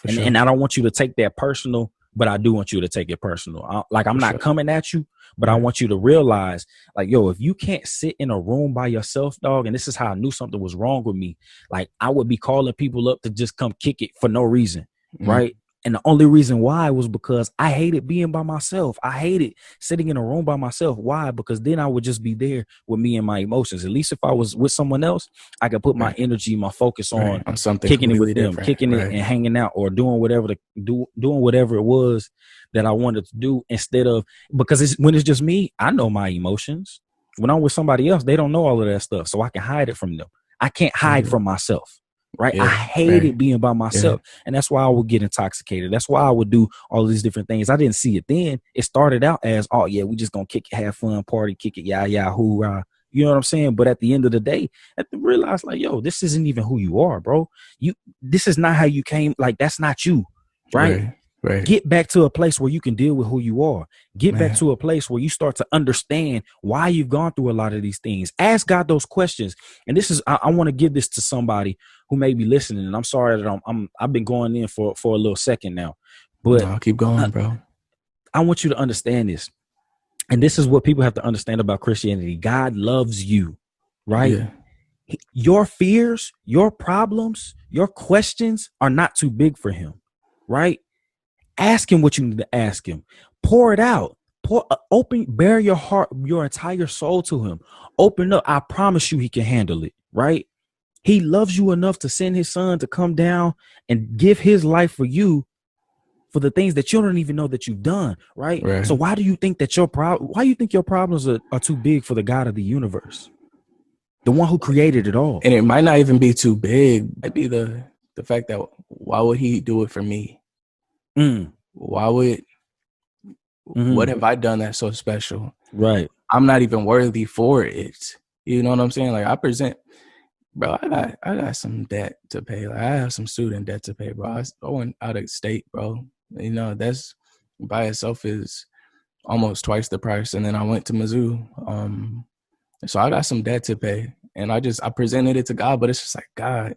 And I don't want you to take that personal, but I do want you to take it personal. I'm not coming at you, but I want you to realize, like, yo, if you can't sit in a room by yourself, dog, and this is how I knew something was wrong with me. Like, I would be calling people up to just come kick it for no reason, right? And the only reason why was because I hated being by myself. I hated sitting in a room by myself. Why? Because then I would just be there with me and my emotions. At least if I was with someone else, I could put my energy, my focus on something, kicking it with them, kicking it and hanging out, or doing whatever doing whatever it was that I wanted to do, instead of, because when it's just me, I know my emotions. When I'm with somebody else, they don't know all of that stuff, so I can hide it from them. I can't hide from myself. Right. I hated being by myself. And that's why I would get intoxicated. That's why I would do all these different things. I didn't see it then. It started out as, oh, yeah, we just going to kick it, have fun, party, kick it, yeah, hoorah. You know what I'm saying? But at the end of the day, I realized, like, yo, this isn't even who you are, bro. This is not how you came. Like, that's not you. Right. Get back to a place where you can deal with who you are. Get back to a place where you start to understand why you've gone through a lot of these things. Ask God those questions. And this is, I want to give this to somebody who may be listening. And I'm sorry that I've been going in for a little second now, but I'll keep going, bro. I want you to understand this. And this is what people have to understand about Christianity. God loves you, right? Yeah. Your fears, your problems, your questions are not too big for him, right? Ask him what you need to ask him. Pour it out. Bare your heart, your entire soul to him. Open up. I promise you he can handle it, right? He loves you enough to send his son to come down and give his life for you, for the things that you don't even know that you've done, right? So why do you think that your problems are too big for the God of the universe? The one who created it all. And it might not even be too big. It might be the fact that, why would he do it for me? Why would what have I done that's so special? Right. I'm not even worthy for it. You know what I'm saying? Like, bro, I got some debt to pay. Like, I have some student debt to pay, bro. I went out of state, bro. You know, that's by itself is almost twice the price. And then I went to Mizzou. So I got some debt to pay. And I presented it to God, but it's just like, God,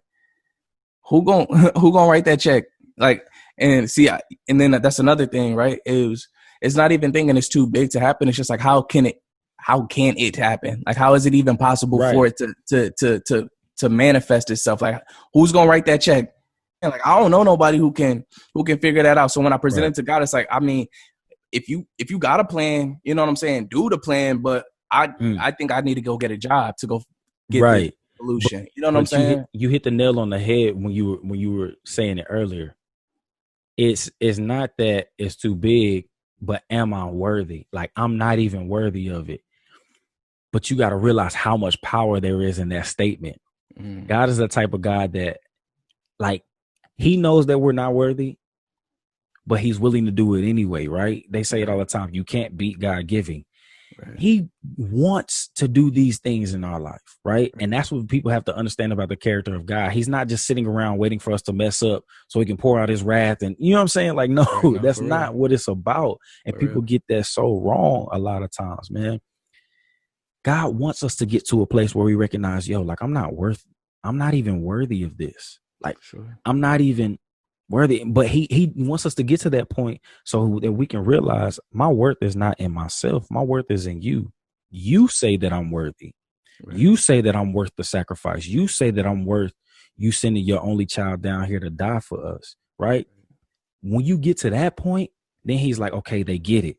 who gonna write that check? Like, and see, and then that's another thing, right? It's not even thinking it's too big to happen. It's just like, how can it happen? Like, how is it even possible for it to manifest itself? Like, who's gonna write that check? And like, I don't know nobody who can figure that out. So when I present it to God, it's like, I mean, if you got a plan, you know what I'm saying, do the plan. But I think I need to go get a job to go get the solution. You know what I'm saying? You hit the nail on the head when you were saying it earlier. It's not that it's too big, but am I worthy? Like, I'm not even worthy of it. But you got to realize how much power there is in that statement. God is the type of God that, like, he knows that we're not worthy, but he's willing to do it anyway, right? They say it all the time. You can't beat God giving. He wants to do these things in our life, right? And that's what people have to understand about the character of God. He's not just sitting around waiting for us to mess up so he can pour out his wrath. And you know what I'm saying? Like, no, that's not what it's about. And people get that so wrong a lot of times, man. God wants us to get to a place where we recognize, yo, like, I'm not even worthy of this. Like, I'm not even worthy, but he wants us to get to that point so that we can realize my worth is not in myself. My worth is in you. You say that I'm worthy. You say that I'm worth the sacrifice. You say that I'm worth you sending your only child down here to die for us, right? When you get to that point, then he's like, okay, they get it.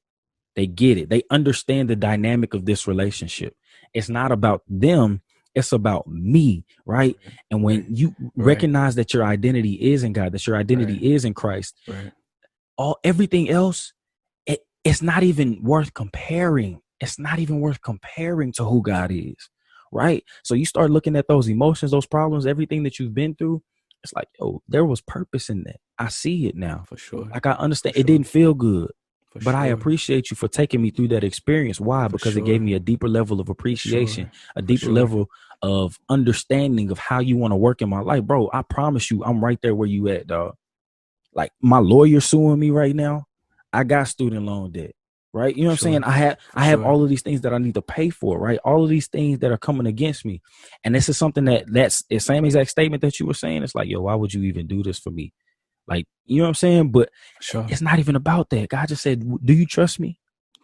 They get it. They understand the dynamic of this relationship. It's not about them. It's about me, right? And when you recognize that your identity is in God, that your identity is in Christ, everything else, it's not even worth comparing. It's not even worth comparing to who God is, right? So you start looking at those emotions, those problems, everything that you've been through. It's like, oh, there was purpose in that. I see it now. For sure. Like, I understand. It didn't feel good. But I appreciate you for taking me through that experience. Why? Because it gave me a deeper level of appreciation, a deeper level of understanding of how you want to work in my life. Bro, I promise you, I'm right there where you at, dog. Like, my lawyer suing me right now. I got student loan debt. right? You know what I'm saying? I have all of these things that I need to pay for, right? All of these things that are coming against me. And this is something that's the same exact statement that you were saying. It's like, yo, why would you even do this for me? Like, you know what I'm saying? But it's not even about that. God just said, do you trust me?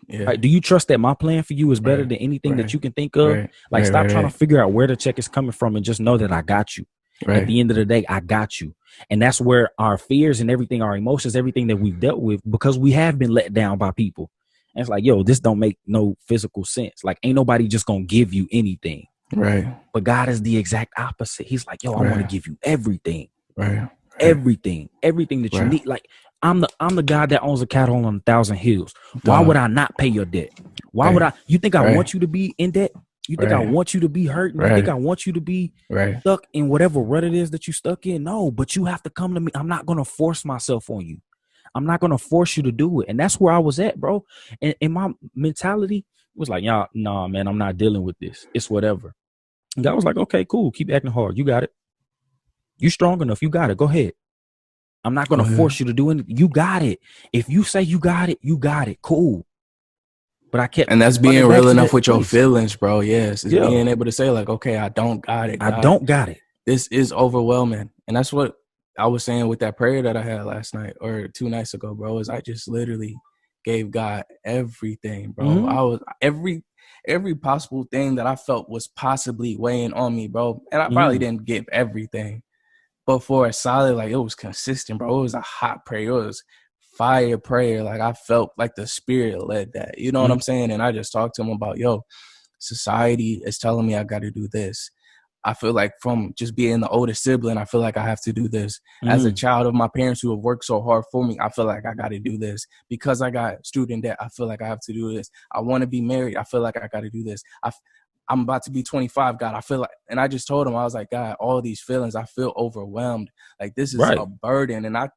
Yeah. Right? Do you trust that my plan for you is better than anything that you can think of? Like, stop trying to figure out where the check is coming from and just know that I got you. At the end of the day, I got you. And that's where our fears and everything, our emotions, everything that we've dealt with, because we have been let down by people. And it's like, yo, this don't make no physical sense. Like, ain't nobody just gonna give you anything. Right. But God is the exact opposite. He's like, yo, I want to give you everything. Right. Everything that you need. Like, I'm the guy that owns a cattle on 1,000 hills. Why would I not pay your debt? Why would I? You think I want you to be in debt? You think I want you to be hurt? You think I want you to be stuck in whatever rut it is that you stuck in? No, but you have to come to me. I'm not going to force myself on you. I'm not going to force you to do it. And that's where I was at, bro. And my mentality was like, yeah, nah, man, I'm not dealing with this. It's whatever. And God was like, okay, cool. Keep acting hard. You got it. You strong enough. You got it. Go ahead. I'm not going to force you to do anything. You got it. If you say you got it, you got it. Cool. But I kept, and that's being real enough with your feelings, bro. Yes. It's being able to say like, okay, I don't got it. I don't got it. This is overwhelming. And that's what I was saying with that prayer that I had last night or 2 nights ago, bro, is I just literally gave God everything, bro. Mm-hmm. I was every possible thing that I felt was possibly weighing on me, bro. And I probably didn't give everything, but for a solid, like, it was consistent, bro. It was a hot prayer. It was fire prayer. Like, I felt like the Spirit led that. You know what I'm saying? And I just talked to him about, yo, society is telling me I got to do this. I feel like from just being the oldest sibling, I feel like I have to do this. As a child of my parents who have worked so hard for me, I feel like I got to do this. Because I got student debt, I feel like I have to do this. I want to be married. I feel like I got to do this. I'm about to be 25, God. I feel like, and I just told him, I was like, God, all these feelings, I feel overwhelmed. Like, this is a burden. And I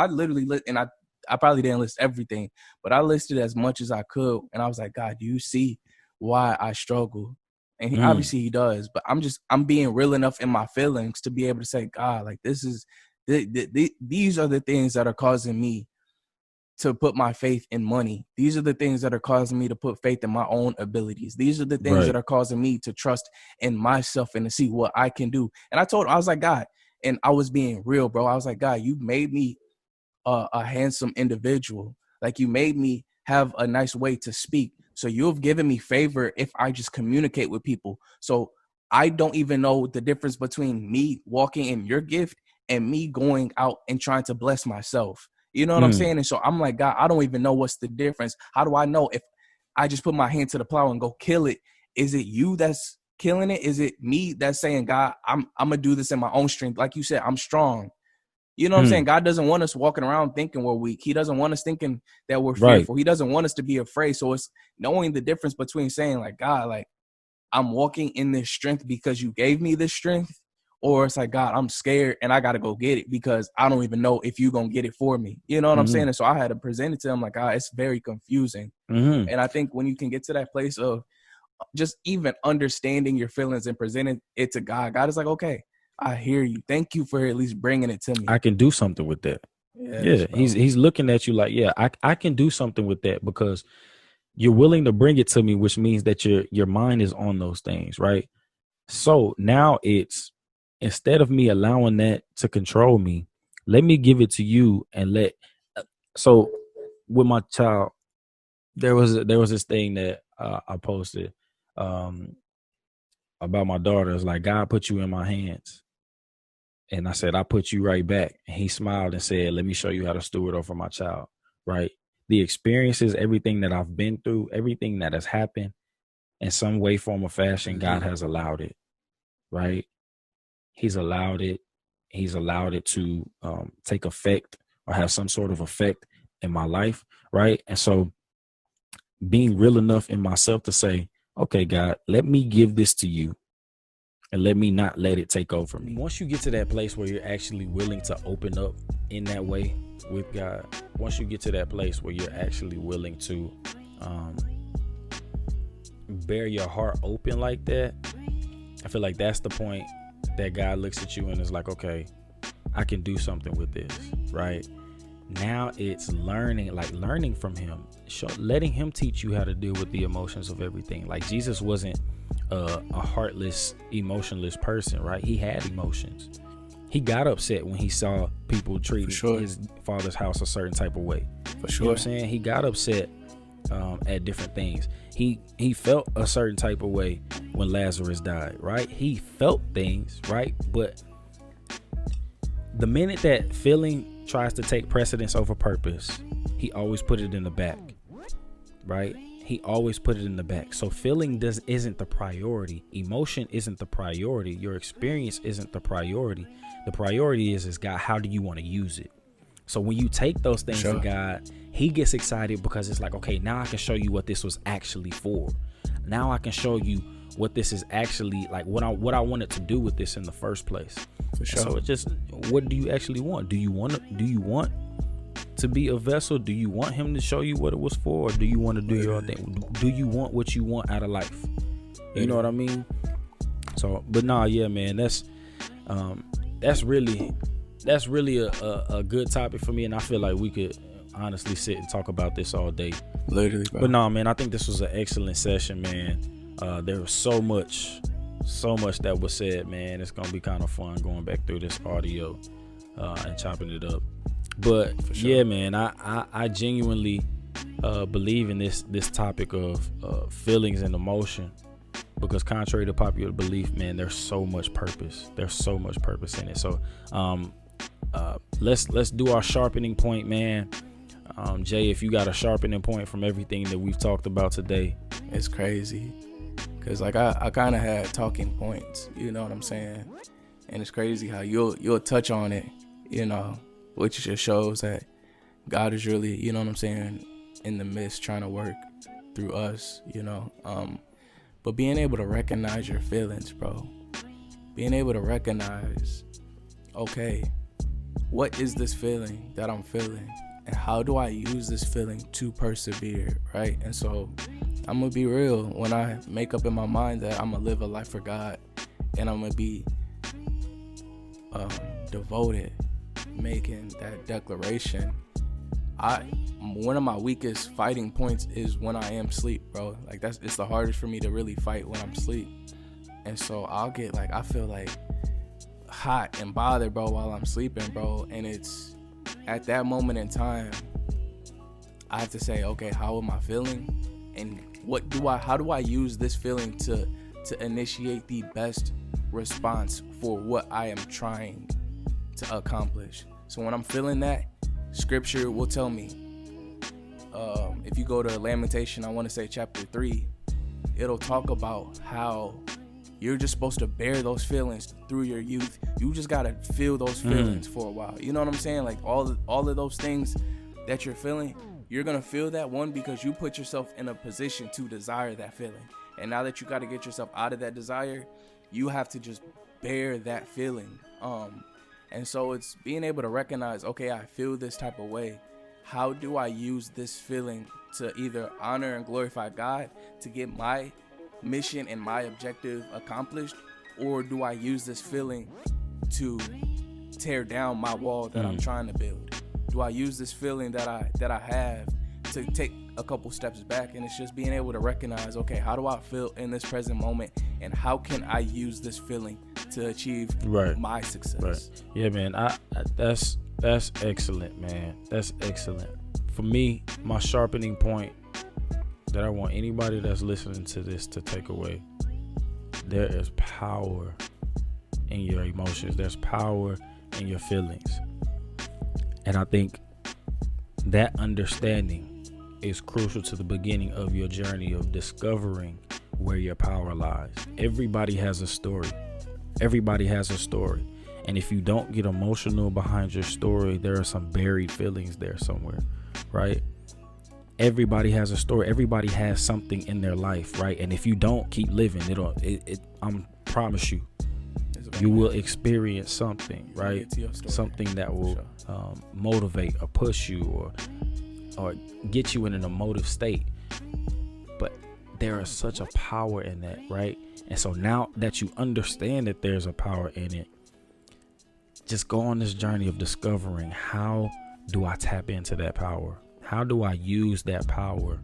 literally, and I probably didn't list everything, but I listed as much as I could. And I was like, God, do you see why I struggle? And obviously he does, but I'm being real enough in my feelings to be able to say, God, like, this is, these are the things that are causing me to put my faith in money. These are the things that are causing me to put faith in my own abilities. These are the things that are causing me to trust in myself and to see what I can do. And I told him, I was like, God, and I was being real, bro. I was like, God, you made me a handsome individual. Like, you made me have a nice way to speak. So you've given me favor if I just communicate with people. So I don't even know the difference between me walking in your gift and me going out and trying to bless myself. You know what I'm saying? And so I'm like, God, I don't even know what's the difference. How do I know if I just put my hand to the plow and go kill it? Is it you that's killing it? Is it me that's saying, God, I'm going to do this in my own strength? Like you said, I'm strong. You know what I'm saying? God doesn't want us walking around thinking we're weak. He doesn't want us thinking that we're fearful. He doesn't want us to be afraid. So it's knowing the difference between saying like, God, like, I'm walking in this strength because you gave me this strength. Or it's like, God, I'm scared and I got to go get it because I don't even know if you're going to get it for me. You know what I'm saying? And so I had to present it to him like, it's very confusing. And I think when you can get to that place of just even understanding your feelings and presenting it to God, God is like, okay, I hear you. Thank you for at least bringing it to me. I can do something with that. Yes, he's looking at you like, yeah, I can do something with that because you're willing to bring it to me, which means that your mind is on those things, right? So now it's, instead of me allowing that to control me, let me give it to you and so with my child, there was this thing that I posted about my daughter. It's like, God put you in my hands. And I said, I put you right back. And he smiled and said, let me show you how to steward over my child, right? The experiences, everything that I've been through, everything that has happened in some way, form, or fashion, God has allowed it, right? He's allowed it. He's allowed it to take effect or have some sort of effect in my life, right? And so being real enough in myself to say, okay, God, let me give this to you. And let me not let it take over me. Once you get to that place where you're actually willing to open up in that way with God, once you get to that place where you're actually willing to bear your heart open like that, I feel like that's the point that God looks at you and is like, okay, I can do something with this, right? Now it's learning from him, letting him teach you how to deal with the emotions of everything. Like Jesus wasn't a heartless, emotionless person, right? He had emotions. He got upset when he saw people treat his father's house a certain type of way. For sure. You know what I'm saying? He got upset at different things. He felt a certain type of way when Lazarus died, right? He felt things, right? But the minute that feeling tries to take precedence over purpose, he always put it in the back, right? He always put it in the back. So feeling isn't the priority. Emotion isn't the priority. Your experience isn't the priority. The priority is God, how do you want to use it? So when you take those things to God, he gets excited because it's like, okay, now I can show you what this was actually for. Now I can show you what this is actually like, what I wanted to do with this in the first place. For sure. So it just, what do you actually want? Do you want to be a vessel? Do you want him to show you what it was for? Or do you want to do your own thing? Do you want what you want out of life? You know what I mean? So, but nah, yeah, man, that's really a good topic for me. And I feel like we could honestly sit and talk about this all day. Literally, bro. But nah, man, I think this was an excellent session, man. There was so much that was said, man. It's gonna be kind of fun going back through this audio and chopping it up. But yeah, man, I genuinely believe in this topic of feelings and emotion, because contrary to popular belief, man, there's so much purpose. There's so much purpose in it. So let's do our sharpening point, man. Jay, if you got a sharpening point from everything that we've talked about today. It's crazy. Cause like I kind of had talking points, you know what I'm saying? And it's crazy how you'll touch on it, you know, which just shows that God is really, you know what I'm saying, in the midst trying to work through us, you know. But being able to recognize your feelings, bro. Being able to recognize, okay, what is this feeling that I'm feeling? And how do I use this feeling to persevere, right? And so I'm going to be real. When I make up in my mind that I'm going to live a life for God and I'm going to be devoted, making that declaration, one of my weakest fighting points is when I am asleep, bro. Like it's the hardest for me to really fight when I'm asleep. And so I'll get like, I feel like hot and bothered, bro, while I'm sleeping, bro. And it's at that moment in time, I have to say, okay, how am I feeling? And how do I use this feeling to initiate the best response for what I am trying to accomplish? So when I'm feeling that, scripture will tell me, if you go to Lamentation, I want to say chapter 3, it'll talk about how you're just supposed to bear those feelings through your youth. You just got to feel those feelings for a while. You know what I'm saying? Like all of those things that you're feeling, you're going to feel that one because you put yourself in a position to desire that feeling. And now that you got to get yourself out of that desire, you have to just bear that feeling. And so it's being able to recognize, okay, I feel this type of way. How do I use this feeling to either honor and glorify God to get my mission and my objective accomplished? Or do I use this feeling to tear down my wall that I'm trying to build? Do I use this feeling that I have to take a couple steps back? And it's just being able to recognize, okay, how do I feel in this present moment, and how can I use this feeling to achieve my success? Right. Yeah, man. That's excellent, man. That's excellent. For me, my sharpening point that I want anybody that's listening to this to take away: there is power in your emotions. There's power in your feelings. And I think that understanding is crucial to the beginning of your journey of discovering where your power lies. Everybody has a story. Everybody has a story. And if you don't get emotional behind your story, there are some buried feelings there somewhere, right? Everybody has a story. Everybody has something in their life, right? And if you don't keep living, I promise you, you will experience something, right? Something that will motivate or push you or get you in an emotive state. But there is such a power in that, right? And so now that you understand that there's a power in it, just go on this journey of discovering how do I tap into that power? How do I use that power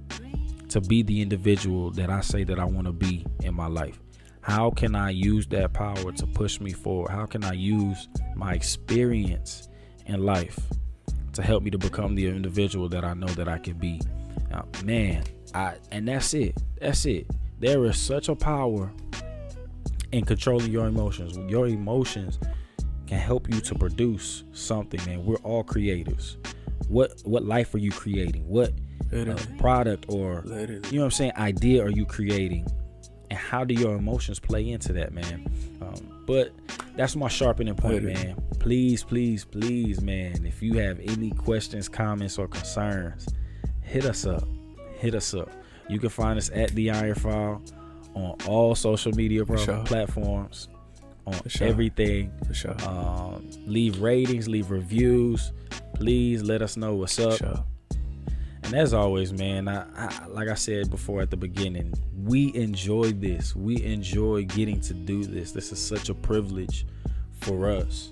to be the individual that I say that I want to be in my life? How can I use that power to push me forward? How can I use my experience in life to help me to become the individual that I know that I can be? Man, and that's it. That's it. There is such a power in controlling your emotions. Your emotions can help you to produce something, man. We're all creatives. What life are you creating? What product or you know what I'm saying, idea are you creating? And how do your emotions play into that, man? But that's my sharpening point, man. Please, man, if you have any questions, comments, or concerns, hit us up. You can find us at The Iron File on all social media platforms, on everything. For sure. Leave ratings, leave reviews. Please let us know what's up. And as always, man, I like I said before at the beginning, we enjoy this. We enjoy getting to do this. This is such a privilege for us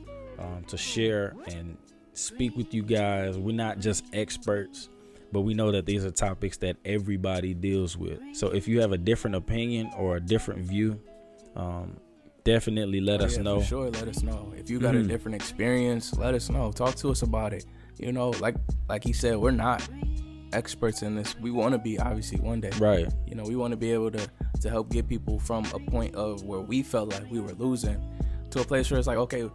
to share and speak with you guys. We're not just experts, but we know that these are topics that everybody deals with. So if you have a different opinion or a different view, definitely let us know. For sure, let us know. If you got a different experience, let us know. Talk to us about it. You know, like he said, we're not experts in this. We want to be, obviously, one day. Right. You know, we want to be able to help get people from a point of where we felt like we were losing to a place where it's like, okay,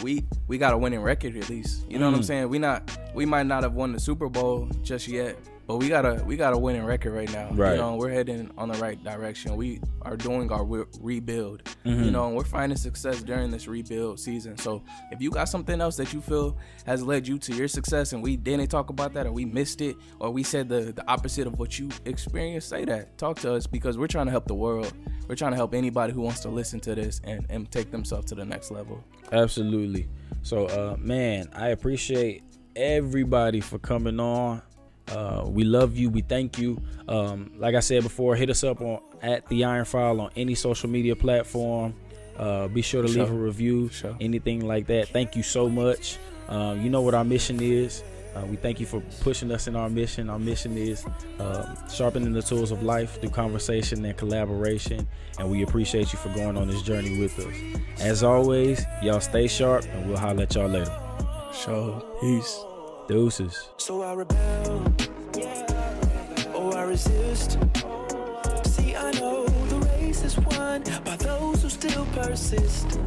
we got a winning record at least. You know what I'm saying? We might not have won the Super Bowl just yet, but we got a winning record right now. Right. You know, we're heading on the right direction. We are doing our rebuild. You know, and we're finding success during this rebuild season. So if you got something else that you feel has led you to your success and we didn't talk about that, or we missed it, or we said the opposite of what you experienced, say that. Talk to us, because we're trying to help the world. We're trying to help anybody who wants to listen to this and take themselves to the next level. Absolutely. So, man, I appreciate everybody for coming on. We love you. We thank you. Like I said before, hit us up at The Iron File on any social media platform. Be sure to leave a review, anything like that. Thank you so much. You know what our mission is. We thank you for pushing us in our mission. Our mission is sharpening the tools of life through conversation and collaboration. And we appreciate you for going on this journey with us. As always, y'all stay sharp, and we'll holler at y'all later. Peace. Deuces. So I rebel, oh I resist. See, I know the race is won by those who still persist.